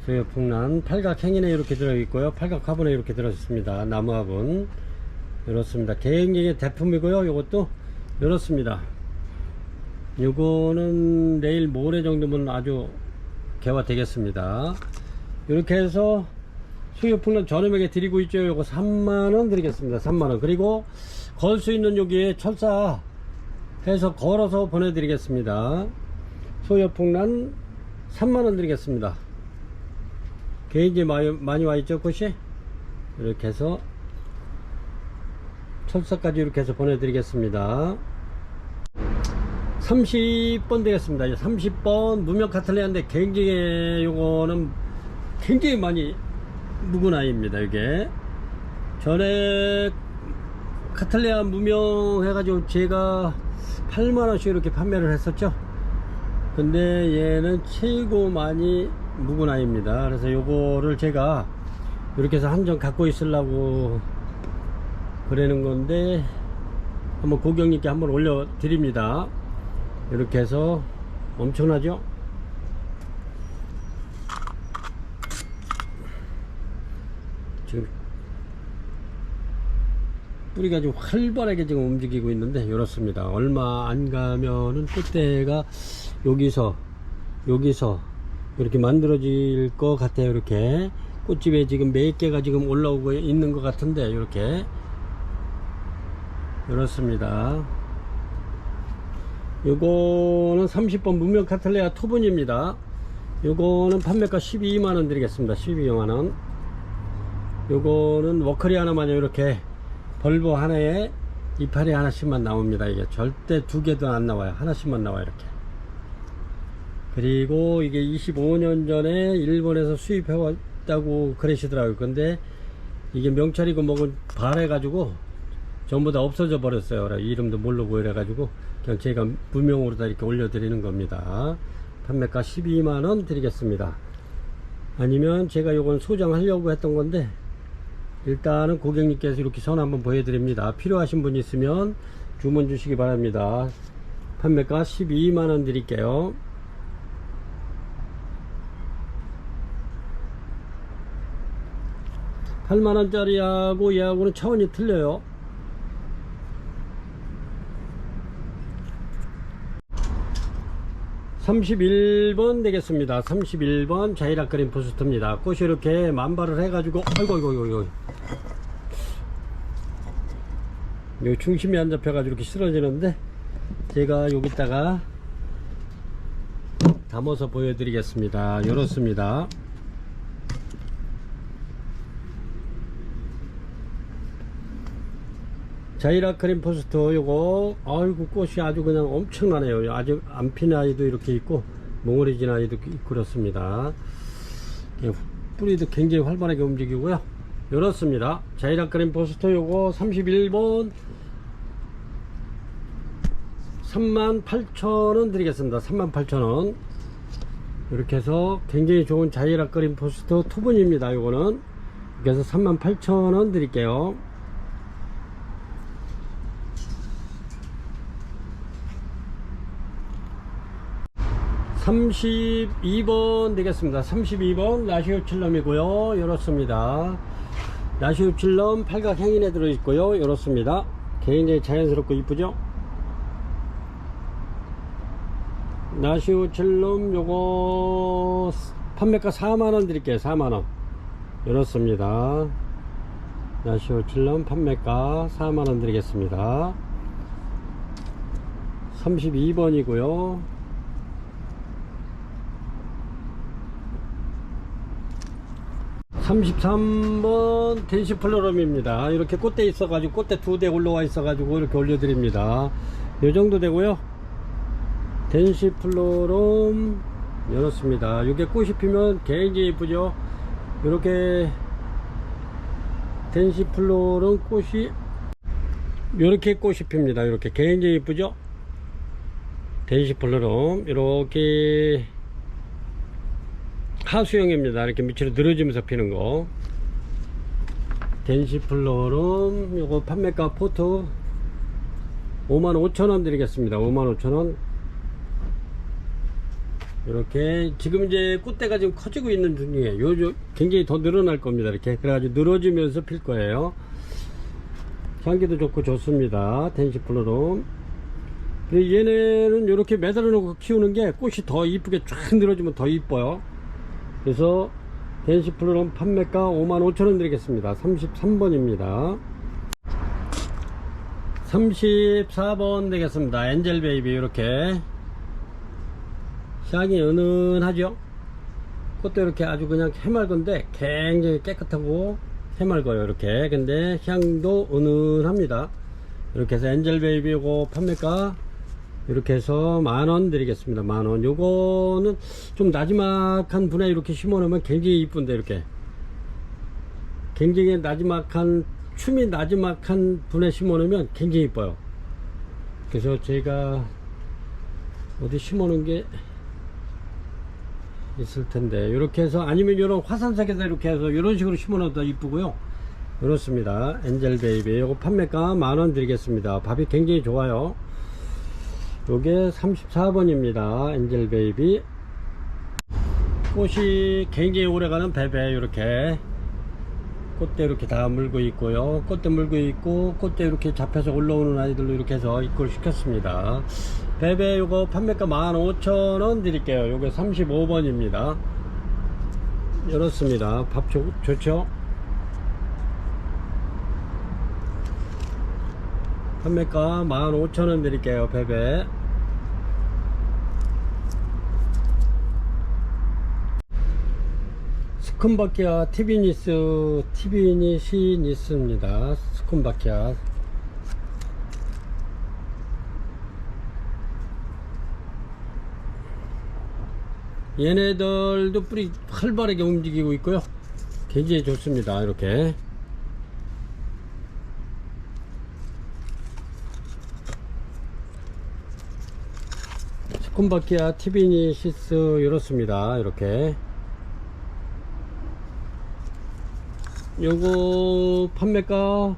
소여풍란 팔각행인에 이렇게 들어있고요. 팔각화분에 이렇게 들어있습니다. 나무화분 이렇습니다. 굉장히 대품이고요. 요것도 이렇습니다. 요거는 내일 모레 정도면 아주 개화 되겠습니다. 이렇게 해서 소여풍란 저렴하게 드리고 있죠. 요거 3만원 드리겠습니다. 3만원. 그리고 걸 수 있는 여기에 철사 해서 걸어서 보내드리겠습니다. 소여풍란 3만원 드리겠습니다. 굉장히 많이 와있죠 꽃이. 이렇게 해서 철사까지 이렇게 해서 보내드리겠습니다. 30번 되겠습니다. 30번 무명 카틀레아인데 굉장히 요거는 굉장히 많이 묵은 아이입니다. 이게 전에 카틀레아 무명 해가지고 제가 8만원씩 이렇게 판매를 했었죠. 근데 얘는 최고 많이 묵은 아이입니다. 그래서 요거를 제가 이렇게 해서 한정 갖고 있으려고 그러는 건데 한번 고객님께 한번 올려 드립니다. 이렇게 해서 엄청나죠. 지금 뿌리가 좀 활발하게 지금 움직이고 있는데 이렇습니다. 얼마 안 가면은 꽃대가 여기서 이렇게 만들어질 것 같아요. 이렇게 꽃집에 지금 몇 개가 지금 올라오고 있는 것 같은데 이렇게 이렇습니다. 요거는 30번 무명 카틀레아 토분입니다. 요거는 판매가 12만원 드리겠습니다. 12만원. 요거는 워커리 하나만요. 이렇게 벌보 하나에 이파리 하나씩만 나옵니다. 이게 절대 두 개도 안 나와요. 하나씩만 나와요. 이렇게. 그리고 이게 25년 전에 일본에서 수입해 왔다고 그러시더라고요. 근데 이게 명찰이고 뭐고 발해가지고 전부 다 없어져 버렸어요. 이름도 모르고 이래가지고 그냥 제가 무명으로 다 이렇게 올려드리는 겁니다. 판매가 12만원 드리겠습니다. 아니면 제가 요건 소장하려고 했던 건데 일단은 고객님께서 이렇게 선 한번 보여드립니다. 필요하신 분 있으면 주문 주시기 바랍니다. 판매가 12만원 드릴게요. (8만원짜리하고) 얘하고는 차원이 틀려요. (31번) 되겠습니다. 31번 자이락 그린 포스트입니다. 꽃이 이렇게 만발을 해가지고 아이고 요 중심이 안 잡혀가지고 이렇게 쓰러지는데 제가 여기다가 담아서 보여드리겠습니다. 요렇습니다. 자이락 크림 포스트 요거 아이고 꽃이 아주 그냥 엄청나네요. 아주 안 피는 아이도 이렇게 있고 몽골이진 아이도 있고 그렇습니다. 뿌리도 굉장히 활발하게 움직이고요. 이렇습니다. 자이락 크림 포스트 요거 31번 38,000원 드리겠습니다. 38,000원. 이렇게 해서 굉장히 좋은 자이락 크림 포스트 투분입니다. 요거는 그래서 38,000원 드릴게요. 32번 되겠습니다. 32번 라시오칠럼이고요. 이렇습니다. 라시오칠럼 팔각 행인에 들어있고요. 이렇습니다. 굉장히 자연스럽고 이쁘죠. 라시오칠럼 요거 판매가 4만원 드릴게요. 4만원. 이렇습니다. 라시오칠럼 판매가 4만원 드리겠습니다. 32번이고요. 33번 댄시플로럼입니다. 이렇게 꽃대 있어가지고 꽃대 2대 올라와 있어가지고 이렇게 올려드립니다. 요 정도 되고요. 댄시플로럼 이렇습니다. 이게 꽃이 피면 굉장히 이쁘죠. 이렇게 댄시플로럼 꽃이 이렇게 꽃이 핍니다. 이렇게 굉장히 이쁘죠. 댄시플로럼 이렇게 하수형입니다. 이렇게 밑으로 늘어지면서 피는 거. 댄시플로럼 요거 판매가 포트 55,000원 드리겠습니다. 55,000원. 이렇게 지금 이제 꽃대가 지금 커지고 있는 중이에요. 요 굉장히 더 늘어날 겁니다. 이렇게 그래가지고 늘어지면서 필 거예요. 향기도 좋고 좋습니다. 댄시플로럼. 그리고 얘네는 이렇게 매달아 놓고 키우는 게 꽃이 더 이쁘게 쫙 늘어지면 더 이뻐요. 그래서 댄시플로럼 판매가 55,000원 드리겠습니다. 33번입니다. 34번 되겠습니다. 엔젤베이비. 이렇게 향이 은은하죠. 꽃도 이렇게 아주 그냥 해맑은데 굉장히 깨끗하고 해맑아요. 이렇게 근데 향도 은은합니다. 이렇게 해서 엔젤베이비 요거 판매가 이렇게 해서 10,000원 드리겠습니다. 10,000원. 요거는 좀 나지막한 분에 이렇게 심어 놓으면 굉장히 이쁜데, 이렇게 굉장히 나지막한, 춤이 나지막한 분에 심어 놓으면 굉장히 이뻐요. 그래서 제가 어디 심어 놓은 게 있을 텐데, 이렇게 해서, 아니면 이런 화산색에다 이렇게 해서 이런 식으로 심어 놓어도 이쁘고요. 이렇습니다. 엔젤 베이비. 요거 판매가 10,000원 드리겠습니다. 밥이 굉장히 좋아요. 요게 34번입니다. 엔젤 베이비. 꽃이 굉장히 오래가는 베베. 이렇게 꽃대 이렇게 다 물고 있고요. 꽃대 물고 있고, 꽃대 이렇게 잡혀서 올라오는 아이들로 이렇게 해서 입고를 시켰습니다. 베베 요거 판매가 15,000원 드릴게요. 요게 35번입니다. 이렇습니다. 밥 좋죠? 판매가 15,000원 드릴게요. 베베. 스쿤바키아 티비니시니스입니다. 스쿤바키아. 얘네들도 뿌리 활발하게 움직이고 있고요. 굉장히 좋습니다. 이렇게 스쿤바키아 티비니시스 이렇습니다. 이렇게 요거 판매가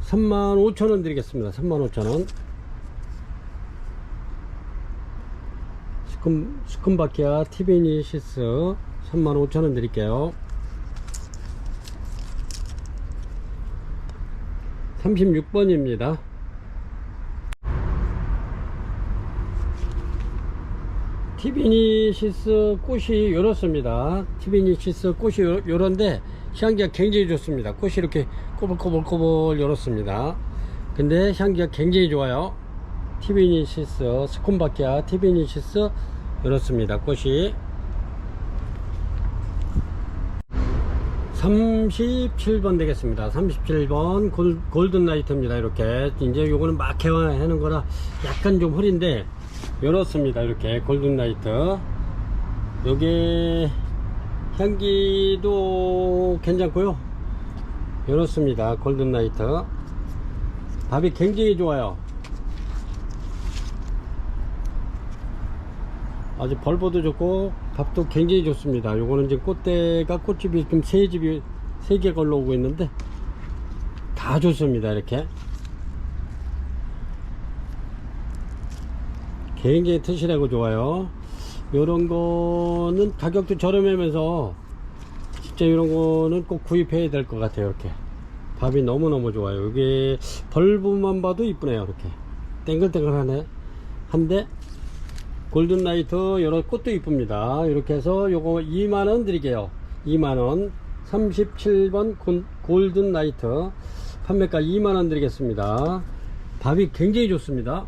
35,000원 드리겠습니다. 35,000원. 스쿤바키아 티비니시스 35,000원 드릴게요. 36번입니다. 티비니시스 꽃이 이렇습니다. 티비니시스 꽃이 요런데 향기가 굉장히 좋습니다. 꽃이 이렇게 꼬불꼬불꼬불 이렇습니다. 근데 향기가 굉장히 좋아요. 티비니시스, 스쿤바키아 티비니시스 이렇습니다. 꽃이 37번 되겠습니다. 37번 골든 라이트입니다. 이렇게 이제 요거는 막 개화하는 거라 약간 좀 흐린데 이렇습니다. 이렇게 골든 라이트. 요게 향기도 괜찮고요. 이렇습니다. 골든 라이트. 밥이 굉장히 좋아요. 아주 벌보도 좋고 밥도 굉장히 좋습니다. 요거는 지금 꽃대가 꽃집이 좀 세 개 걸러 오고 있는데 다 좋습니다. 이렇게 굉장히 튼실하고 좋아요. 요런 거는 가격도 저렴하면서 진짜 이런 거는 꼭 구입해야 될 것 같아요. 이렇게 밥이 너무너무 좋아요. 이게 벌브만 봐도 이쁘네요. 이렇게 땡글땡글하네. 한데 골든라이트 여러 꽃도 이쁩니다. 이렇게 해서 요거 20,000원 드릴게요. 20,000원. 37번 골든라이트 판매가 20,000원 드리겠습니다. 밥이 굉장히 좋습니다.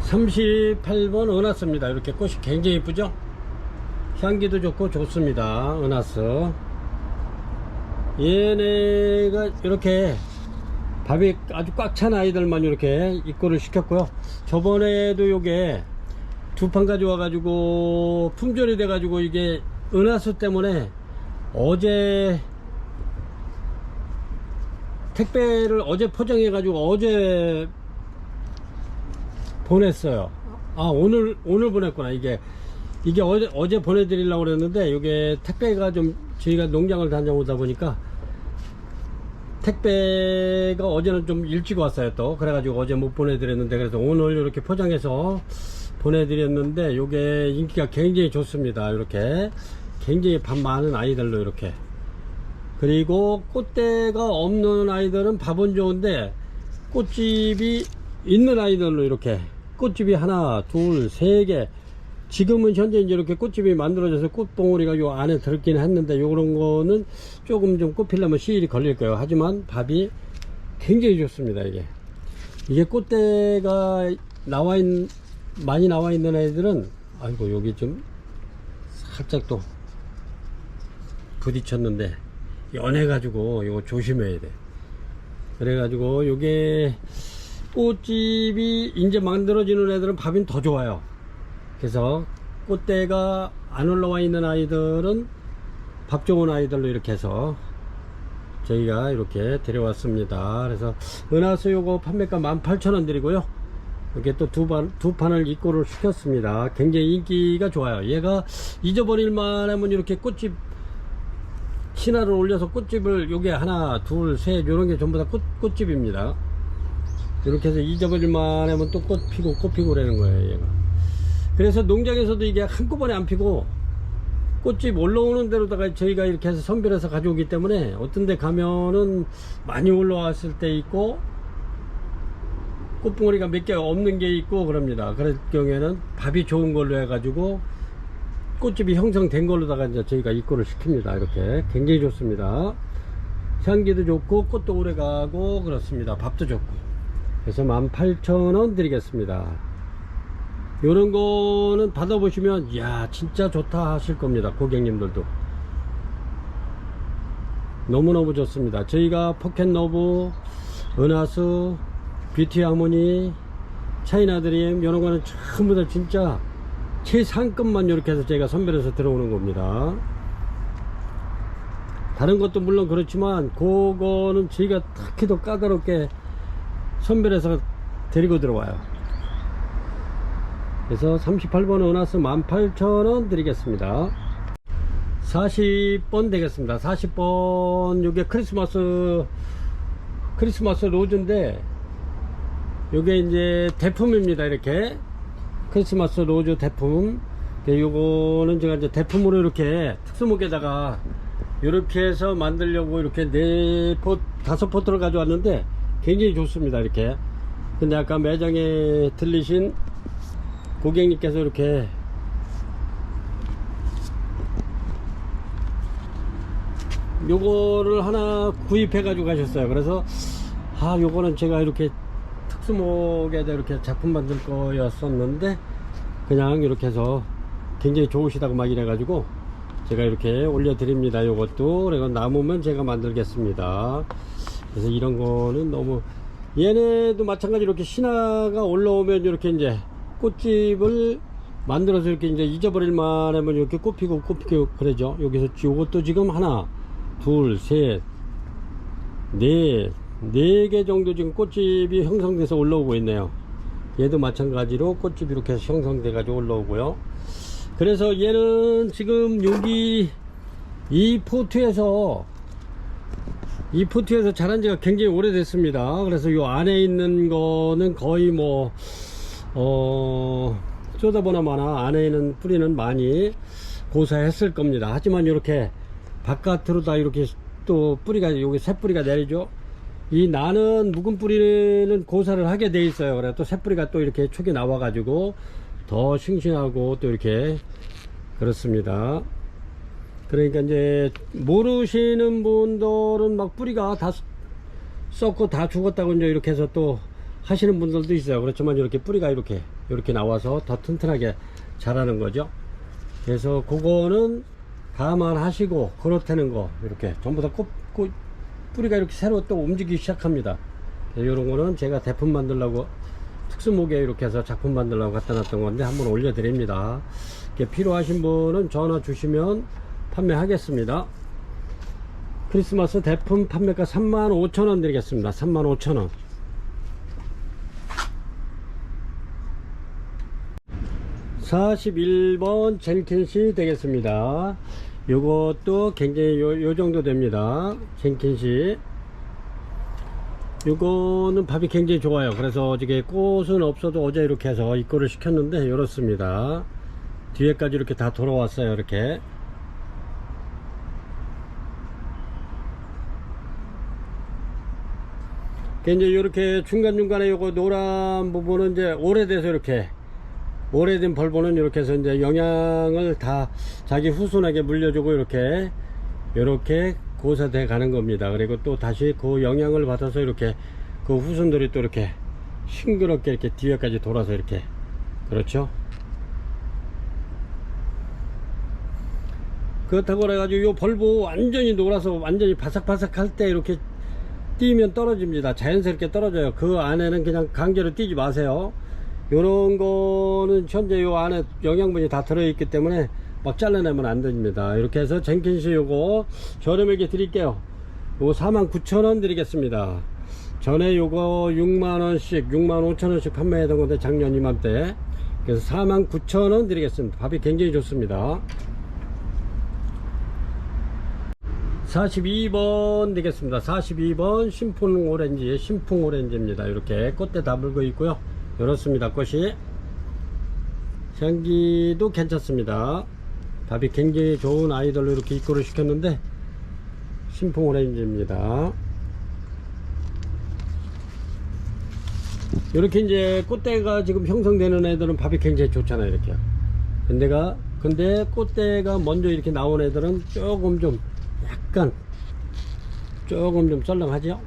38번 은하스입니다. 이렇게 꽃이 굉장히 이쁘죠? 향기도 좋고 좋습니다. 은하스. 얘네가 이렇게 밥이 아주 꽉 찬 아이들만 이렇게 입고를 시켰고요. 저번에도 요게 두 판 가져와 가지고 품절이 돼 가지고 이게 은하수 때문에 어제 택배를 어제 포장해 가지고 어제 보냈어요. 아, 오늘 보냈구나. 이게 어제 보내드리려고 그랬는데 이게 택배가 좀 저희가 농장을 다녀오다 보니까 택배가 어제는 좀 일찍 왔어요. 또 그래가지고 어제 못 보내드렸는데 그래서 오늘 이렇게 포장해서 보내드렸는데 이게 인기가 굉장히 좋습니다. 이렇게 굉장히 밥 많은 아이들로 이렇게. 그리고 꽃대가 없는 아이들은 밥은 좋은데 꽃집이 있는 아이들로 이렇게 꽃집이 하나 둘 세 개 지금은 현재 이제 이렇게 꽃집이 만들어져서 꽃봉오리가 요 안에 들었긴 했는데 요런 거는 조금 좀 꽃피려면 시일이 걸릴 거예요. 하지만 밥이 굉장히 좋습니다. 이게 꽃대가 많이 나와 있는 애들은 아이고 여기 좀 살짝 또 부딪혔는데 연해가지고 이거 조심해야 돼. 그래가지고 요게 꽃집이 이제 만들어지는 애들은 밥이 더 좋아요. 그래서 꽃대가 안 올라와 있는 아이들은 밥 좋은 아이들로 이렇게 해서 저희가 이렇게 데려왔습니다. 그래서 은하수 요거 판매가 18,000원 드리고요. 이렇게 또 두 판을 입고를 시켰습니다. 굉장히 인기가 좋아요. 얘가 잊어버릴만 하면 이렇게 꽃집 신화를 올려서 꽃집을 요게 하나 둘 셋 요런게 전부 다 꽃집입니다. 이렇게 해서 잊어버릴만 하면 또 꽃 피고 그러는 거예요, 얘가. 그래서 농장에서도 이게 한꺼번에 안 피고 꽃집 올라오는 대로다가 저희가 이렇게 해서 선별해서 가져오기 때문에 어떤 데 가면은 많이 올라왔을 때 있고 꽃봉오리가 몇 개 없는 게 있고 그럽니다. 그럴 경우에는 밥이 좋은 걸로 해가지고 꽃집이 형성된 걸로다가 이제 저희가 입고를 시킵니다. 이렇게 굉장히 좋습니다. 향기도 좋고 꽃도 오래 가고 그렇습니다. 밥도 좋고. 그래서 18,000원 드리겠습니다. 요런 거는 받아보시면 이야 진짜 좋다 하실 겁니다. 고객님들도 너무너무 좋습니다. 저희가 포켓러브, 은하수, 뷰티 하모니, 차이나 드림 요런 거는 전부 다 진짜 최상급만 이렇게 해서 저희가 선별해서 들어오는 겁니다. 다른 것도 물론 그렇지만 그거는 저희가 특히 더 까다롭게 선별해서 데리고 들어와요. 그래서 38번 은하수 18,000원 드리겠습니다. 40번 되겠습니다. 40번 요게 크리스마스 로즈인데 요게 이제 대품입니다. 이렇게 크리스마스 로즈 대품. 요거는 제가 이제 대품으로 이렇게 특수목에다가 이렇게 해서 만들려고 이렇게 5포트를 가져왔는데 굉장히 좋습니다. 이렇게. 근데 아까 매장에 들리신 고객님께서 이렇게 요거를 하나 구입해 가지고 가셨어요. 그래서 요거는 제가 이렇게 특수목에다 이렇게 작품 만들 거였었는데 그냥 이렇게 해서 굉장히 좋으시다고 막 이래 가지고 제가 이렇게 올려 드립니다. 요것도 그리고 남으면 제가 만들겠습니다. 그래서 이런 거는 너무 얘네도 마찬가지로 이렇게 신화가 올라오면 이렇게 이제 꽃집을 만들어서 이렇게 이제 잊어버릴만 하면 이렇게 꽃피고 그러죠. 여기서 요것도 지금 하나 둘 셋 네 개 정도 지금 꽃집이 형성돼서 올라오고 있네요. 얘도 마찬가지로 꽃집이 이렇게 해서 형성돼 가지고 올라오고요. 그래서 얘는 지금 여기 이 포트에서 자란 지가 굉장히 오래됐습니다. 그래서 요 안에 있는 거는 거의 뭐 쏟아보나마나 안에 있는 뿌리는 많이 고사했을 겁니다. 하지만 이렇게 바깥으로 다 이렇게 또 뿌리가 여기 새 뿌리가 내리죠. 이 나는 묵은 뿌리는 고사를 하게 돼 있어요. 그래 또 새 뿌리가 또 이렇게 촉이 나와 가지고 더 싱싱하고 또 이렇게 그렇습니다. 그러니까 이제 모르시는 분들은 막 뿌리가 다 썩고 다 죽었다고 이제 이렇게 해서 또 하시는 분들도 있어요. 그렇지만 이렇게 뿌리가 이렇게 나와서 더 튼튼하게 자라는 거죠. 그래서 그거는 감안하시고 그렇다는 거 이렇게 전부 다 뿌리가 이렇게 새로 또 움직이기 시작합니다. 이런 거는 제가 대품 만들려고 특수목에 이렇게 해서 작품 만들려고 갖다 놨던 건데 한번 올려 드립니다. 필요하신 분은 전화 주시면 판매하겠습니다. 크리스마스 대품 판매가 35,000원 드리겠습니다. 35,000원. 41번 젠킨시 되겠습니다. 요것도 굉장히 요 정도 됩니다. 젠킨시. 요거는 밥이 굉장히 좋아요. 그래서 어저께 꽃은 없어도 어제 이렇게 해서 입고를 시켰는데 이렇습니다. 뒤에까지 이렇게 다 돌아왔어요. 이렇게. 이제 이렇게 중간중간에 요거 노란 부분은 이제 오래돼서 이렇게 오래된 벌보는 이렇게 해서 이제 영양을 다 자기 후순하게 물려주고 이렇게 고사돼 가는 겁니다. 그리고 또 다시 그 영양을 받아서 이렇게 그 후순들이 또 이렇게 싱그럽게 이렇게 뒤에까지 돌아서 이렇게 그렇죠. 그렇다고 그래가지고 요 벌보 완전히 놀아서 완전히 바삭바삭할 때 이렇게 띄면 떨어집니다. 자연스럽게 떨어져요. 그 안에는 그냥 강제로 띄지 마세요. 요런 거는 현재 요 안에 영양분이 다 들어있기 때문에 막 잘라내면 안 됩니다. 이렇게 해서 젠킨시 요거 저렴하게 드릴게요. 요거 49,000원 드리겠습니다. 전에 요거 6만원씩 65,000원씩 판매했던 건데 작년 이맘때, 그래서 49,000원 드리겠습니다. 밥이 굉장히 좋습니다. 42번 되겠습니다. 42번 신풍 오렌지, 신풍 오렌지입니다. 이렇게 꽃대 다 물고 있고요. 이렇습니다. 꽃이 향기도 괜찮습니다. 밥이 굉장히 좋은 아이들로 이렇게 입고를 시켰는데 신풍 오렌지입니다. 이렇게 이제 꽃대가 지금 형성되는 애들은 밥이 굉장히 좋잖아요. 이렇게. 근데 꽃대가 먼저 이렇게 나온 애들은 조금 좀 썰렁하죠.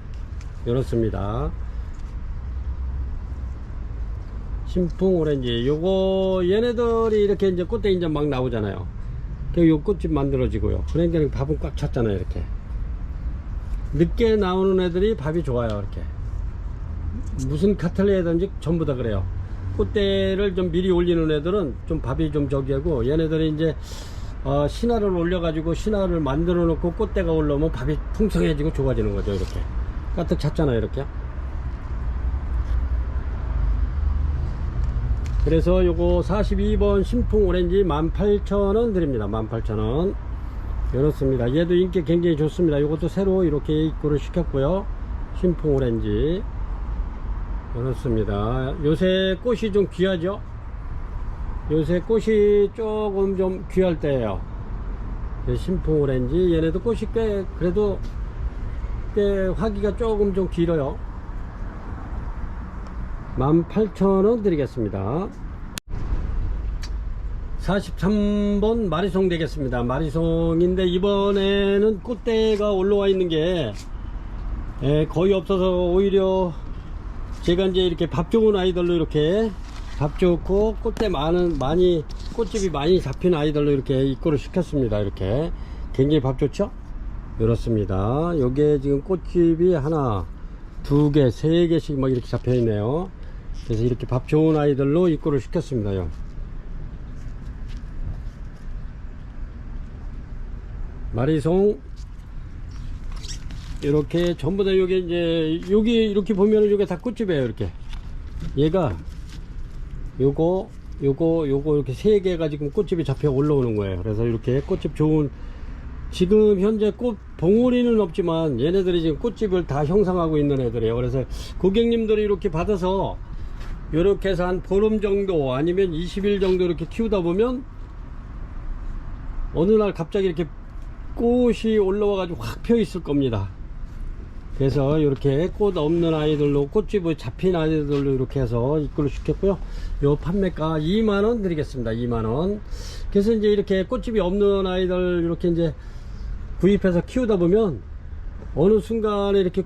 이렇습니다. 신풍 오렌지 요거 얘네들이 이렇게 이제 꽃대 이제 막 나오잖아요. 요 꽃집 만들어지고요. 그러니까 밥은 꽉 찼잖아요. 이렇게 늦게 나오는 애들이 밥이 좋아요. 이렇게 무슨 카틀리아든지 전부 다 그래요. 꽃대를 좀 미리 올리는 애들은 좀 밥이 좀 저기하고, 얘네들이 이제 신화를 올려가지고 신화를 만들어 놓고 꽃대가 올라오면 밥이 풍성해지고 좋아지는 거죠. 이렇게 가득 찼잖아요. 이렇게. 그래서 요거 42번 신풍 오렌지 18,000원 드립니다. 18,000원. 이렇습니다. 얘도 인기 굉장히 좋습니다. 요것도 새로 이렇게 입고를 시켰고요. 신풍 오렌지. 이렇습니다. 요새 꽃이 좀 귀하죠. 요새 꽃이 조금 좀 귀할 때예요. 신풍 오렌지 얘네도 꽃이 그래도 꽤 화기가 조금 좀 길어요. 18,000원 드리겠습니다. 43번 마리송 되겠습니다. 마리송인데 이번에는 꽃대가 올라와 있는 게 거의 없어서 오히려 제가 이제 이렇게 밥 좋은 아이들로 이렇게 밥 좋고 꽃대 꽃집이 많이 잡힌 아이들로 이렇게 입고를 시켰습니다. 이렇게 굉장히 밥 좋죠? 이렇습니다. 요게 지금 꽃집이 하나, 두 개, 세 개씩 막 이렇게 잡혀 있네요. 그래서 이렇게 밥 좋은 아이들로 입고를 시켰습니다. 마리송 이렇게 전부 다 요게 이제 여기 이렇게 보면은 요게 다 꽃집이에요. 이렇게 얘가 요거 이렇게 세 개가 지금 꽃집이 잡혀 올라오는 거예요. 그래서 이렇게 꽃집 좋은, 지금 현재 꽃 봉우리는 없지만 얘네들이 지금 꽃집을 다 형성하고 있는 애들이에요. 그래서 고객님들이 이렇게 받아서 이렇게 해서 한 보름 정도 아니면 20일 정도 이렇게 키우다 보면 어느 날 갑자기 이렇게 꽃이 올라와 가지고 확 펴 있을 겁니다. 그래서 이렇게 꽃 없는 아이들로, 꽃집을 잡힌 아이들로 이렇게 해서 입고를 시켰고요. 요 판매가 2만원 드리겠습니다. 2만원. 그래서 이제 이렇게 꽃집이 없는 아이들 이렇게 이제 구입해서 키우다 보면 어느 순간에 이렇게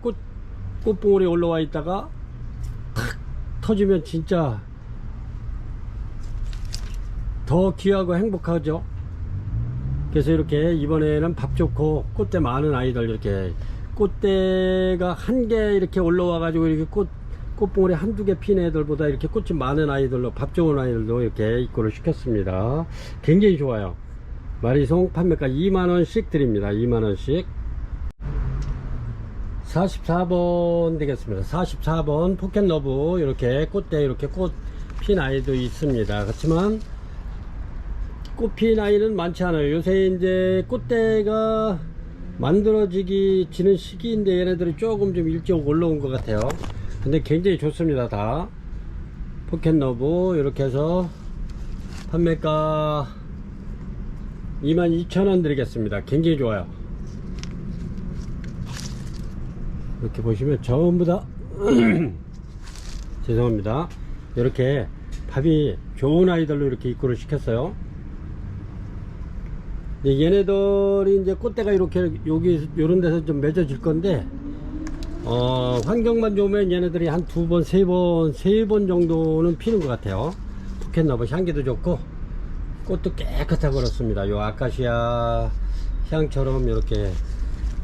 꽃봉오리 올라와 있다가 탁 터지면 진짜 더 귀하고 행복하죠. 그래서 이렇게 이번에는 밥 좋고 꽃대 많은 아이들, 이렇게 꽃대가 한 개 이렇게 올라와 가지고 이렇게 꽃봉오리 한두 개 핀 애들보다 이렇게 꽃이 많은 아이들로, 밥 좋은 아이들도 이렇게 입고를 시켰습니다. 굉장히 좋아요. 마리송 판매가 2만원씩 드립니다. 2만원씩. 44번 되겠습니다. 44번 포켓러브, 이렇게 꽃대 이렇게 꽃 핀 아이도 있습니다. 그렇지만 꽃핀 아이는 많지 않아요. 요새 이제 꽃대가 만들어지는 시기인데 얘네들이 조금 좀 일찍 올라온 것 같아요. 근데 굉장히 좋습니다. 다 포켓러브 이렇게 해서 판매가 22,000원 드리겠습니다. 굉장히 좋아요. 이렇게 보시면 전부 다 죄송합니다. 이렇게 밥이 좋은 아이들로 이렇게 입고를 시켰어요. 얘네들이 이제 꽃대가 이렇게 여기 요런 데서 좀 맺어질 건데, 환경만 좋으면 얘네들이 한 두 번, 세 번 정도는 피는 것 같아요. 포켓러브 향기도 좋고 꽃도 깨끗하고 그렇습니다. 요 아카시아 향처럼 이렇게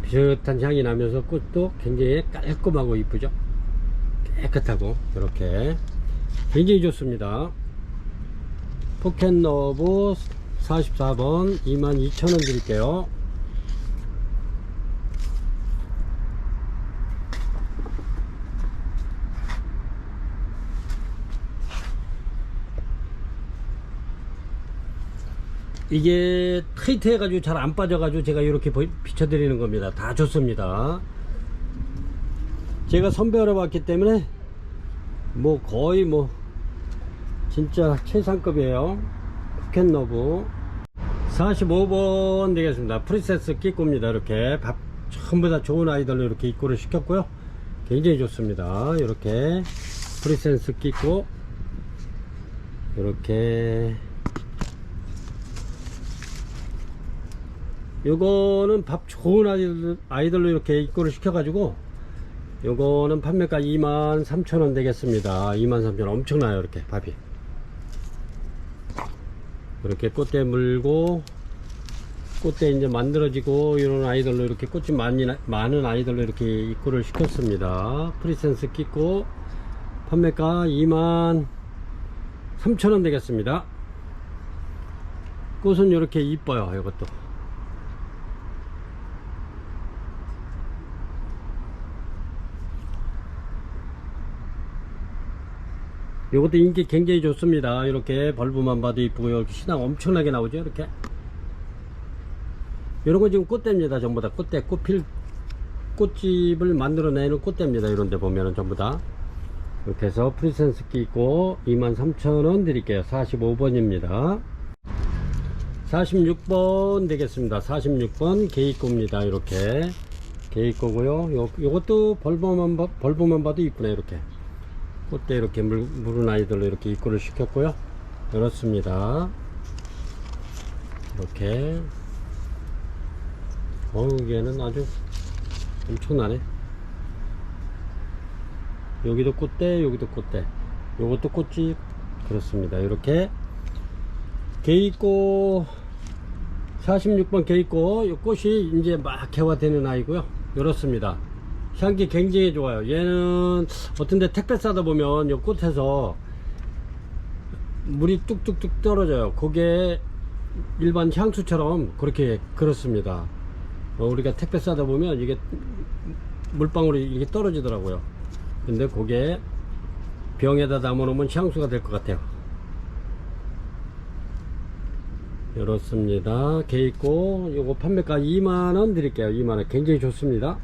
비슷한 향이 나면서 꽃도 굉장히 깔끔하고 이쁘죠. 깨끗하고 이렇게 굉장히 좋습니다. 포켓러브 44번 22,000원 드릴게요. 이게 타이트 해가지고 잘 안 빠져가지고 제가 이렇게 비춰드리는 겁니다. 다 좋습니다. 제가 선별해 봤기 때문에 뭐 거의 뭐 진짜 최상급이에요. 포켓러브 45번 되겠습니다. 프린세스 끼꼬입니다. 이렇게 전부 다 좋은 아이들로 이렇게 입고를 시켰고요. 굉장히 좋습니다. 이렇게 프린세스 끼꼬 이렇게 요거는 밥 좋은 아이들로 이렇게 입고를 시켜가지고 요거는 판매가 23,000원 되겠습니다. 23,000원 엄청나요. 이렇게 밥이 이렇게 꽃대 물고 꽃대 이제 만들어지고 이런 아이들로 이렇게 꽃이 많은 아이들로 이렇게 입고를 시켰습니다. 프리센스 끼고 판매가 23,000원 되겠습니다. 꽃은 이렇게 이뻐요. 이것도 요것도 인기 굉장히 좋습니다. 이렇게 벌브만 봐도 이쁘고 이렇게 신앙 엄청나게 나오죠. 이렇게 요런거 지금 꽃대입니다. 전부 다 꽃대 꽃집을 만들어내는 꽃대입니다. 이런데 보면은 전부 다 이렇게 해서 프리센스 끼고 23,000원 드릴게요. 45번입니다 46번 되겠습니다. 46번 게이꼬입니다. 이렇게 게이꼬고요. 요것도 벌브만 봐도 이쁘네. 이렇게 꽃대 이렇게 물은 아이들로 이렇게 입고를 시켰고요. 그렇습니다. 이렇게 얘는 아주 엄청나네. 여기도 꽃대, 여기도 꽃대, 요것도 꽃집. 그렇습니다. 이렇게 게이꼬 46번 게이꼬 요 꽃이 이제 막 개화되는 아이고요. 이렇습니다. 향기 굉장히 좋아요. 얘는 어떤데 택배 싸다 보면 요 꽃에서 물이 뚝뚝뚝 떨어져요. 그게 일반 향수처럼 그렇습니다. 우리가 택배 싸다 보면 이게 물방울이 이게 떨어지더라고요. 근데 그게 병에다 담아 놓으면 향수가 될 것 같아요. 이렇습니다. 게이꼬 요거 판매가 2만원 드릴게요. 2만원 굉장히 좋습니다.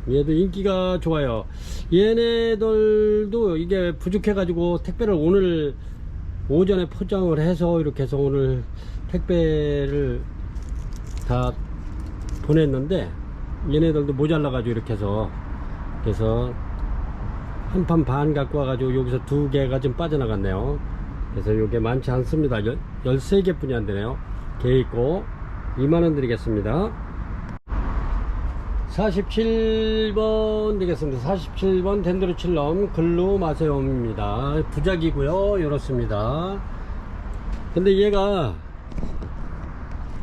얘도 인기가 좋아요. 얘네들도 이게 부족해 가지고 택배를 오늘 오전에 포장을 해서 이렇게 해서 오늘 택배를 다 보냈는데 얘네들도 모자라 가지고 이렇게 해서 그래서 한 판 반 갖고 와 가지고 여기서 2개가 좀 빠져나갔네요. 그래서 요게 많지 않습니다. 13개 뿐이 안 되네요. 게이꼬 2만원 드리겠습니다. 47번 되겠습니다. 47번 덴드로칠럼 글루마세움입니다. 부작이고요. 이렇습니다. 근데 얘가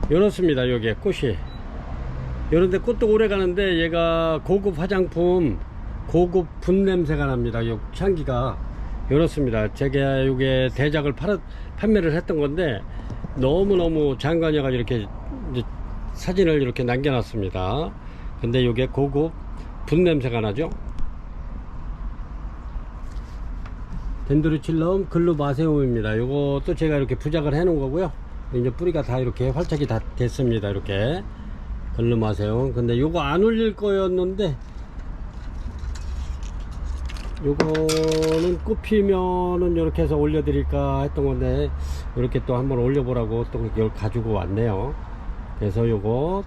이렇습니다. 여기에 꽃이 이런데 꽃도 오래 가는데 얘가 고급 화장품 고급 분냄새가 납니다. 요 향기가 이렇습니다. 제가 요게 대작을 판매를 했던 건데 너무너무 장관이어가지고 이렇게 이제 사진을 이렇게 남겨놨습니다. 근데 요게 고급 분냄새가 나죠. 덴드로칠럼 글루마세움입니다. 요것도 제가 이렇게 부작을 해 놓은 거고요. 이제 뿌리가 다 이렇게 활착이 다 됐습니다. 이렇게 글루마세움. 근데 요거 안 올릴 거였는데 요거는 꽃 피면은 이렇게 해서 올려드릴까 했던 건데 이렇게 또 한번 올려보라고 또 이걸 가지고 왔네요. 그래서 요거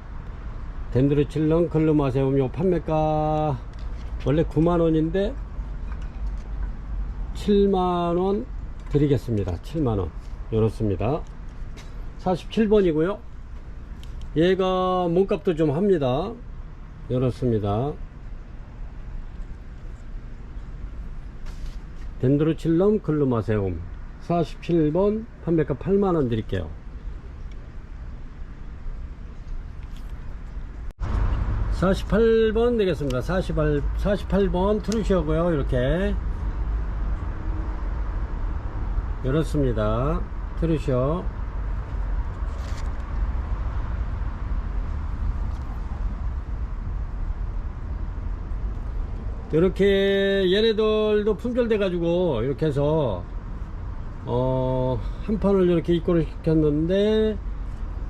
덴드로칠럼 글루마세움 요 판매가 원래 9만원인데 7만원 드리겠습니다. 7만원 이렇습니다. 47번이고요 얘가 몸값도 좀 합니다. 이렇습니다. 덴드로칠럼 글루마세움 47번 판매가 8만원 드릴게요. 48번 되겠습니다. 48번 트루시오고요. 이렇게 이렇습니다. 트루시오. 이렇게 얘네들도 품절돼 가지고 이렇게 해서 한 판을 이렇게 입고를 시켰는데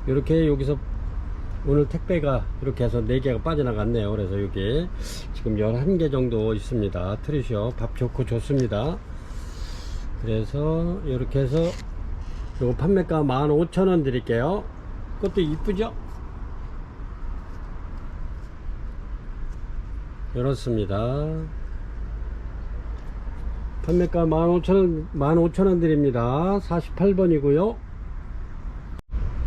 이렇게 여기서 오늘 택배가 이렇게 해서 4개가 빠져나갔네요. 그래서 여기 지금 11개 정도 있습니다. 트루시오 밥 좋고 좋습니다. 그래서 이렇게 해서 요거 판매가 15,000원 드릴게요. 그것도 이쁘죠? 이렇습니다. 판매가 15,000원 드립니다. 48번이고요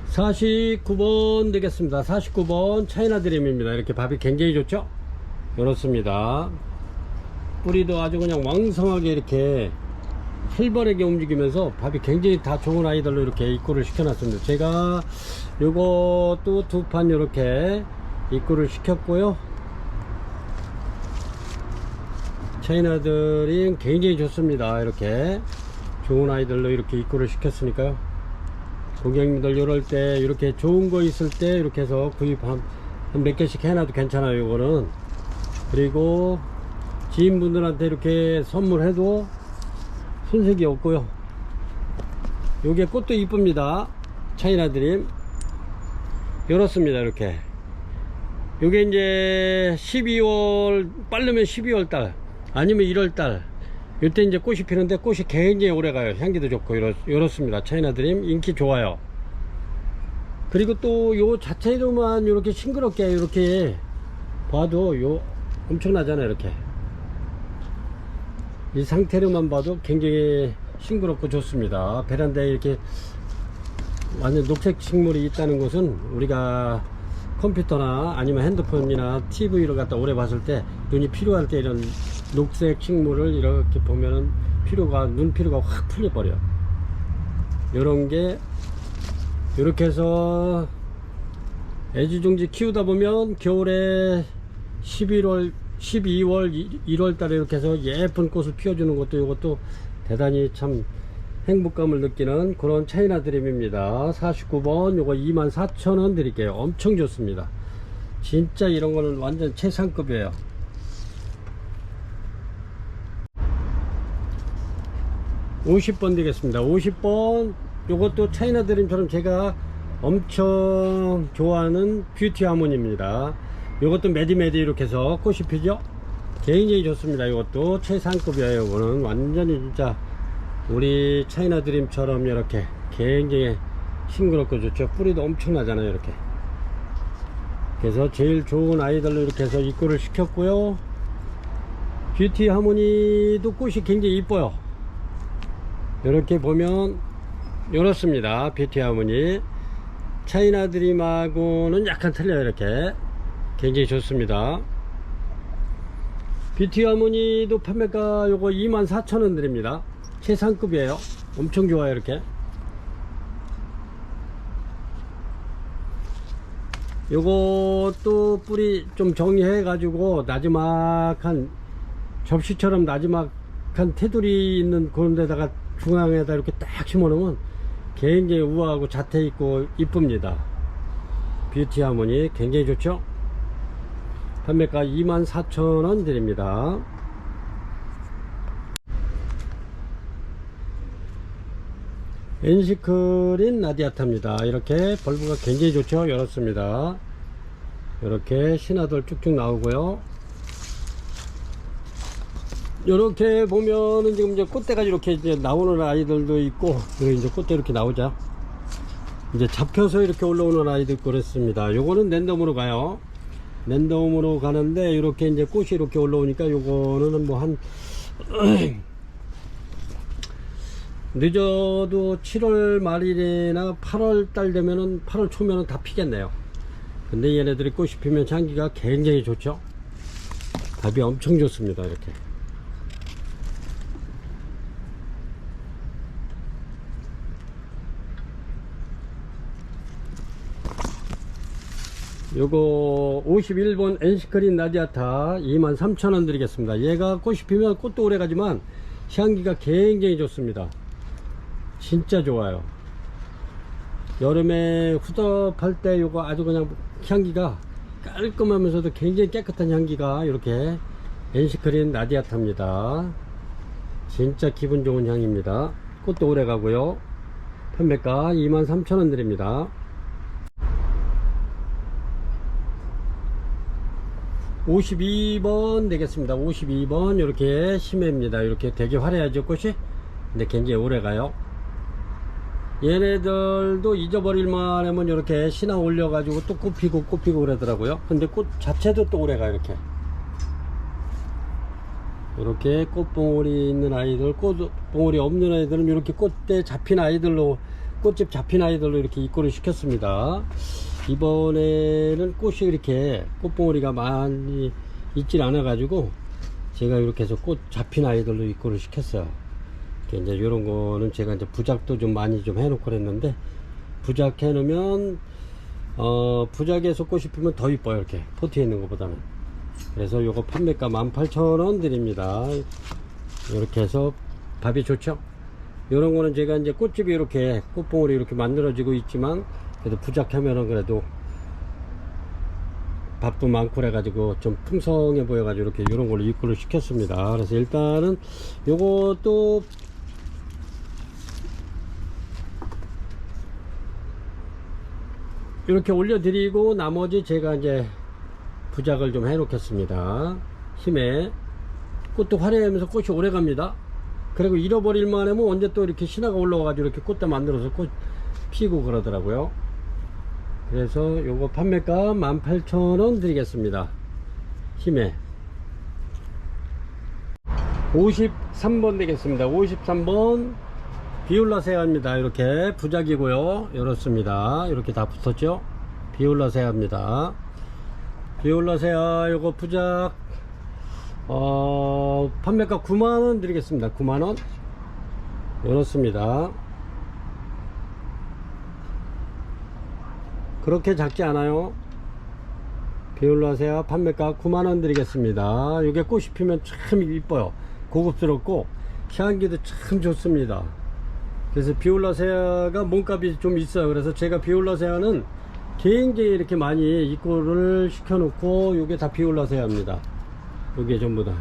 49번 되겠습니다. 49번 차이나 드림입니다. 이렇게 밥이 굉장히 좋죠? 이렇습니다. 뿌리도 아주 그냥 왕성하게 이렇게 활발하게 움직이면서 밥이 굉장히 다 좋은 아이들로 이렇게 입고를 시켜놨습니다. 제가 요것도 2판 이렇게 입고를 시켰고요. 차이나들이 굉장히 좋습니다. 이렇게 좋은 아이들로 이렇게 입고를 시켰으니까요. 고객님들 이럴 때 이렇게 좋은 거 있을 때 이렇게 해서 구입 한 몇 개씩 해놔도 괜찮아요. 이거는 그리고 지인분들한테 이렇게 선물해도 손색이 없고요. 요게 꽃도 이쁩니다. 차이나드림 이렇습니다. 이렇게 요게 이제 12월 빠르면 12월달 아니면 1월달 이때 이제 꽃이 피는데 꽃이 굉장히 오래가요. 향기도 좋고 이렇습니다. 차이나드림 인기 좋아요. 그리고 또 요 자체로만 이렇게 싱그럽게 이렇게 봐도 요 엄청나잖아요. 이렇게 이 상태로만 봐도 굉장히 싱그럽고 좋습니다. 베란다에 이렇게 완전 녹색 식물이 있다는 것은 우리가 컴퓨터나 아니면 핸드폰이나 TV를 갖다 오래 봤을 때 눈이 피로할 때 이런 녹색 식물을 이렇게 보면은 눈 피로가 확 풀려버려요. 요런 게 이렇게 해서 애지중지 키우다 보면 겨울에 11월 12월 1월 달에 이렇게 해서 예쁜 꽃을 피워주는 것도 이것도 대단히 참 행복감을 느끼는 그런 차이나 드림입니다. 49번 요거 24,000원 드릴게요. 엄청 좋습니다. 진짜 이런 거는 완전 최상급이에요. 50번 되겠습니다. 50번 요것도 차이나 드림처럼 제가 엄청 좋아하는 뷰티 하모니입니다. 요것도 매디매디 이렇게 해서 꽃이 피죠. 굉장히 좋습니다. 이것도 최상급이에요. 이거는 완전히 진짜 우리 차이나 드림처럼 이렇게 굉장히 싱그럽고 좋죠. 뿌리도 엄청나잖아요. 이렇게 그래서 제일 좋은 아이들로 이렇게 해서 입고를 시켰고요. 뷰티 하모니도 꽃이 굉장히 이뻐요. 이렇게 보면 이렇습니다. 뷰티 하모니 차이나 드림하고는 약간 틀려요. 이렇게 굉장히 좋습니다. 뷰티 하모니도 판매가 요거 24,000원 드립니다. 최상급이에요. 엄청 좋아요. 이렇게 요것도 뿌리 좀 정리해 가지고 나지막한 접시처럼 나지막한 테두리 있는 그런 데다가 중앙에다 이렇게 딱 심어 놓으면 굉장히 우아하고 자태 있고 이쁩니다. 뷰티 하모니 굉장히 좋죠. 판매가 24,000원 드립니다. 엔시크린 라디아타입니다. 이렇게 벌브가 굉장히 좋죠. 이렇습니다. 이렇게 신화들 쭉쭉 나오고요. 이렇게 보면은 지금 이제 꽃대가 이렇게 이제 나오는 아이들도 있고, 그리고 이제 꽃대 이렇게 나오죠. 이제 잡혀서 이렇게 올라오는 아이도 있고 그랬습니다. 요거는 랜덤으로 가요. 랜덤으로 가는데 이렇게 이제 꽃이 이렇게 올라오니까 요거는 뭐 한 늦어도 7월 말일이나 8월 달 되면은 8월 초면은 다 피겠네요. 근데 얘네들이 꽃이 피면 향기가 굉장히 좋죠. 밥이 엄청 좋습니다. 이렇게 요거 51번 엔시크린 라디아타 23,000원 드리겠습니다. 얘가 꽃이 피면 꽃도 오래 가지만 향기가 굉장히 좋습니다. 진짜 좋아요. 여름에 후덥할 때 요거 아주 그냥 향기가 깔끔하면서도 굉장히 깨끗한 향기가 이렇게 엔시크린 라디아타입니다. 진짜 기분 좋은 향입니다. 꽃도 오래 가고요. 판매가 23,000원 드립니다. 52번 되겠습니다. 52번 이렇게 심해입니다. 이렇게 되게 화려하죠 꽃이. 근데 굉장히 오래 가요. 얘네들도 잊어버릴만 하면 이렇게 신화 올려 가지고 또 꽃피고 꽃피고 그러더라고요. 근데 꽃 자체도 또 오래 가요. 이렇게 꽃봉오리 있는 아이들, 꽃봉오리 없는 아이들은 이렇게 꽃대 잡힌 아이들로, 꽃집 잡힌 아이들로 이렇게 입고를 시켰습니다. 이번에는 꽃이 이렇게 꽃봉오리가 많이 있질 않아 가지고 제가 이렇게 해서 꽃 잡힌 아이들로 입고를 시켰어요. 이제 이런 거는 제가 이제 부작도 좀 많이 좀 해놓고 그랬는데, 부작 해놓으면 부작에서 꽃이 피면 더 이뻐요. 이렇게 포트에 있는 것보다는. 그래서 요거 판매가 18,000원 드립니다. 이렇게 해서 밥이 좋죠. 요런 거는 제가 이제 꽃집이 이렇게 꽃봉오리 이렇게 만들어지고 있지만, 그래도 부작하면은 그래도 밥도 많고 그래가지고 좀 풍성해 보여가지고 이렇게 요런 걸로 입구를 시켰습니다. 그래서 일단은 요것도 이렇게 올려드리고 나머지 제가 이제 부작을 좀 해놓겠습니다. 힘에 꽃도 화려하면서 꽃이 오래 갑니다. 그리고 잃어버릴만 하면 언제 또 이렇게 신화가 올라와가지고 이렇게 꽃대 만들어서 꽃 피고 그러더라고요. 그래서 요거 판매가 18,000원 드리겠습니다. 힘에 53번 되겠습니다. 53번 비올라세아입니다. 이렇게 부작이고요. 이렇습니다. 이렇게 다 붙었죠. 비올라세아입니다. 비올라세아 요거 부작 판매가 9만원 드리겠습니다. 9만원 이렇습니다. 그렇게 작지 않아요. 비올라세아 판매가 9만원 드리겠습니다. 이게 꽃이 피면 참 이뻐요. 고급스럽고 향기도 참 좋습니다. 그래서 비올라세아가 몸값이 좀 있어요. 그래서 제가 비올라세아는 굉장히 이렇게 많이 입고를 시켜놓고, 요게 다 비올라세아입니다. 요게 전부 다.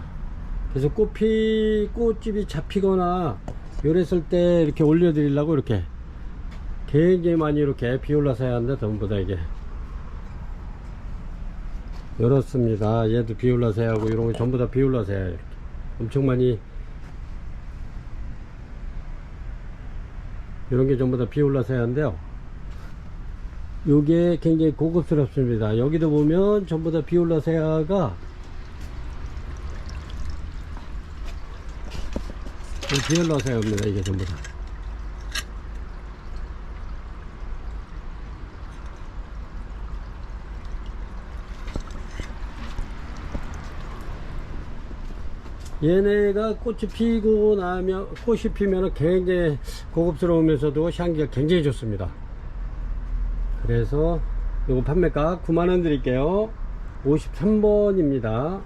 그래서 꽃집이 잡히거나 요랬을 때 이렇게 올려드리려고 이렇게 굉장히 많이 이렇게 비올라세아인데 전부 다 이게 이렇습니다. 얘도 비올라세아고 이런 거 전부 다 비올라세아. 엄청 많이 이런 게 전부 다 비올라세아인데요. 요게 굉장히 고급스럽습니다. 여기도 보면 전부 다 비올라세아가 비올라세아입니다. 이게 전부 다. 얘네가 꽃이 피고 나면, 꽃이 피면 굉장히 고급스러우면서도 향기가 굉장히 좋습니다. 그래서 요거 판매가 9만원 드릴게요. 53번입니다.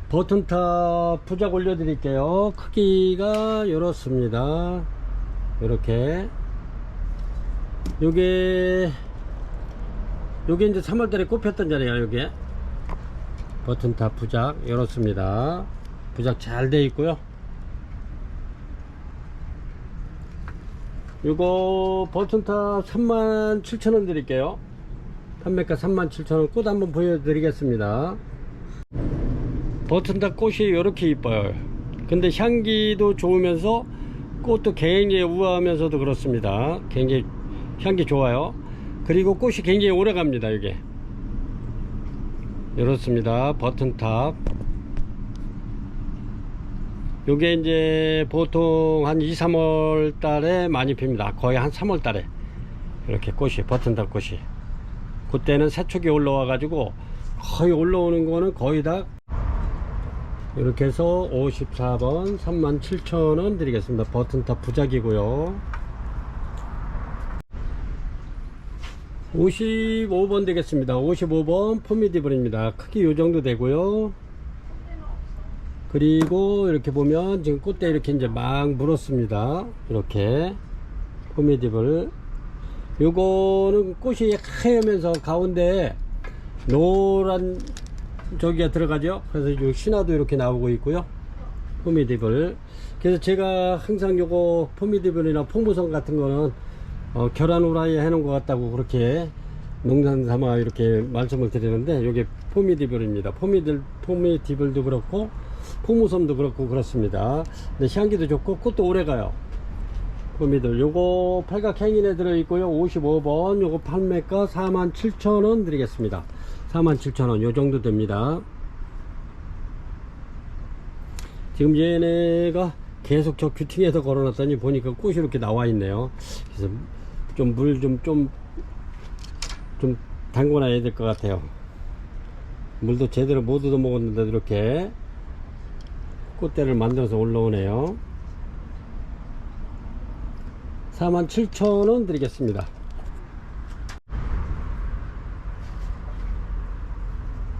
버튼탑 부작 올려 드릴게요. 크기가 이렇습니다. 이렇게 요게 이제 3월달에 꽃 폈던 자리에요. 요게 버튼탑 부작 이렇습니다. 부작 잘 돼 있고요. 요거 버튼탑 37,000원 드릴게요. 판매가 37,000원. 꽃 한번 보여드리겠습니다. 버튼탑 꽃이 이렇게 이뻐요. 근데 향기도 좋으면서 꽃도 굉장히 우아하면서도 그렇습니다. 굉장히 향기 좋아요. 그리고 꽃이 굉장히 오래 갑니다. 이게 이렇습니다. 버튼탑. 요게 이제 보통 한 2, 3월 달에 많이 핍니다. 거의 한 3월 달에 이렇게 꽃이, 버튼탑 꽃이. 그때는 새촉이 올라와 가지고 거의 올라오는 거는 거의 다 이렇게 해서 54번 37,000원 드리겠습니다. 버튼탑 부작이고요. 55번 되겠습니다. 55번 포미디블입니다. 크기 요 정도 되고요. 그리고 이렇게 보면 지금 꽃대 이렇게 이제 막 물었습니다. 이렇게 포미디블. 요거는 꽃이 하얘면서 가운데 노란 저기가 들어가죠. 그래서 요 신화도 이렇게 나오고 있고요. 포미디블. 그래서 제가 항상 요거 포미디블이나 포무선 같은 거는 결혼 후라이에 해놓은 것 같다고 그렇게 농산 삼아 이렇게 말씀을 드리는데, 요게 포미디블입니다. 포미디블도 그렇고 포무섬도 그렇고 그렇습니다. 근데 향기도 좋고 꽃도 오래 가요. 포미들 요거 팔각 행인에 들어있고요. 55번 요거 판매가 47,000원 드리겠습니다. 47,000원 요 정도 됩니다. 지금 얘네가 계속 저 규팅해서 걸어놨더니 보니까 꽃이 이렇게 나와 있네요. 그래서 좀 물 좀 담궈놔야 될 것 같아요. 물도 제대로 못 얻어 먹었는데 이렇게 꽃대를 만들어서 올라오네요. 47,000원 드리겠습니다.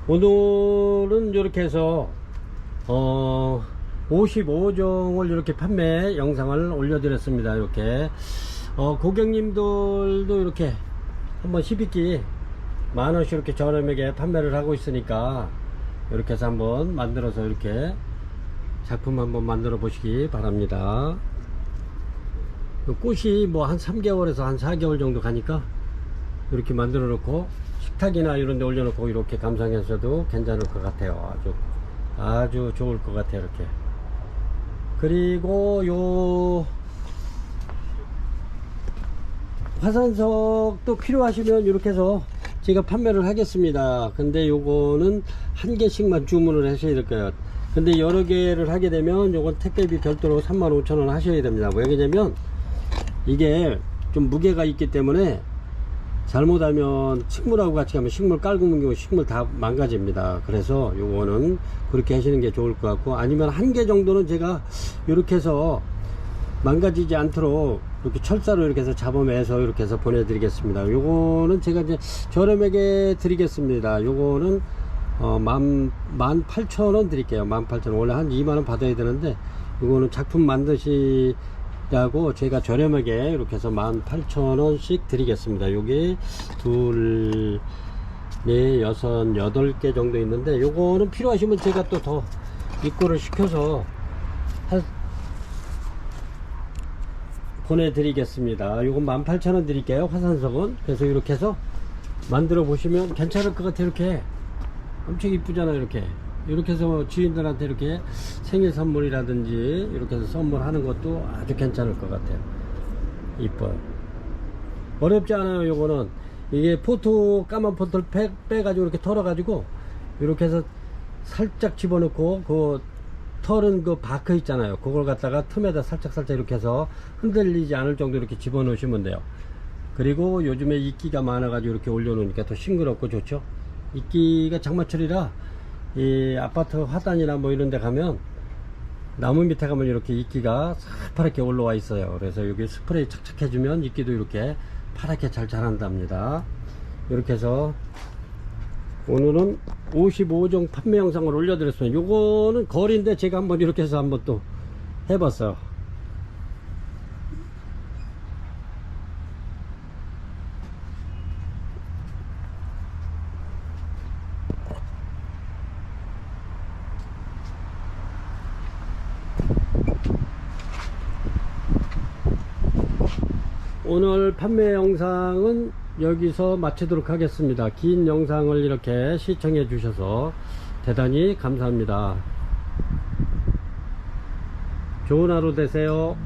오늘은 이렇게 해서 55종을 이렇게 판매 영상을 올려드렸습니다. 이렇게 고객님들도 이렇게 한번 12끼 만원씩 이렇게 저렴하게 판매를 하고 있으니까 이렇게 해서 한번 만들어서 이렇게 작품 한번 만들어 보시기 바랍니다. 꽃이 뭐 한 3개월에서 한 4개월 정도 가니까 이렇게 만들어 놓고 식탁이나 이런 데 올려 놓고 이렇게 감상해서도 괜찮을 것 같아요. 아주 좋을 것 같아요. 이렇게. 그리고 요 화산석도 필요하시면 이렇게 해서 제가 판매를 하겠습니다. 근데 요거는 한 개씩만 주문을 하셔야 될 거예요. 근데 여러 개를 하게 되면 요건 택배비 별도로 35,000원 하셔야 됩니다. 왜냐면 이게 좀 무게가 있기 때문에 잘못하면 식물하고 같이 가면 식물 깔고 뭉기면 식물 다 망가집니다. 그래서 요거는 그렇게 하시는 게 좋을 것 같고, 아니면 한 개 정도는 제가 이렇게 해서 망가지지 않도록 이렇게 철사로 이렇게 해서 잡아매서 이렇게 해서 보내드리겠습니다. 요거는 제가 이제 저렴하게 드리겠습니다. 요거는 18,000원 드릴게요. 18,000원. 원래 한 2만원 받아야 되는데 요거는 작품 만드시라고 제가 저렴하게 이렇게 해서 18,000원씩 드리겠습니다. 요게 둘, 네, 여섯, 8개 정도 있는데 요거는 필요하시면 제가 또 더 입고를 시켜서 보내드리겠습니다. 요건 18,000원 드릴게요. 화산석은. 그래서 이렇게 해서 만들어 보시면 괜찮을 것 같아요. 이렇게 엄청 이쁘잖아요. 이렇게 해서 지인들한테 이렇게 생일 선물이라든지 이렇게 해서 선물하는 것도 아주 괜찮을 것 같아요. 이뻐요. 어렵지 않아요. 요거는 이게 포토, 까만 포토를 빼가지고 이렇게 털어가지고 이렇게 해서 살짝 집어넣고 그 털은 그 바크 있잖아요. 그걸 갖다가 틈에다 살짝 이렇게 해서 흔들리지 않을 정도 이렇게 집어넣으시면 돼요. 그리고 요즘에 이끼가 많아가지고 이렇게 올려놓으니까 더 싱그럽고 좋죠. 이끼가 장마철이라 이 아파트 화단이나 뭐 이런 데 가면 나무 밑에 가면 이렇게 이끼가 파랗게 올라와 있어요. 그래서 여기 스프레이 착착 해주면 이끼도 이렇게 파랗게 잘 자란답니다. 이렇게 해서 오늘은 55종 판매 영상을 올려드렸습니다. 요거는 거리인데 제가 한번 이렇게 해서 한번 또 해봤어요. 오늘 판매 영상은 여기서 마치도록 하겠습니다. 긴 영상을 이렇게 시청해 주셔서 대단히 감사합니다. 좋은 하루 되세요.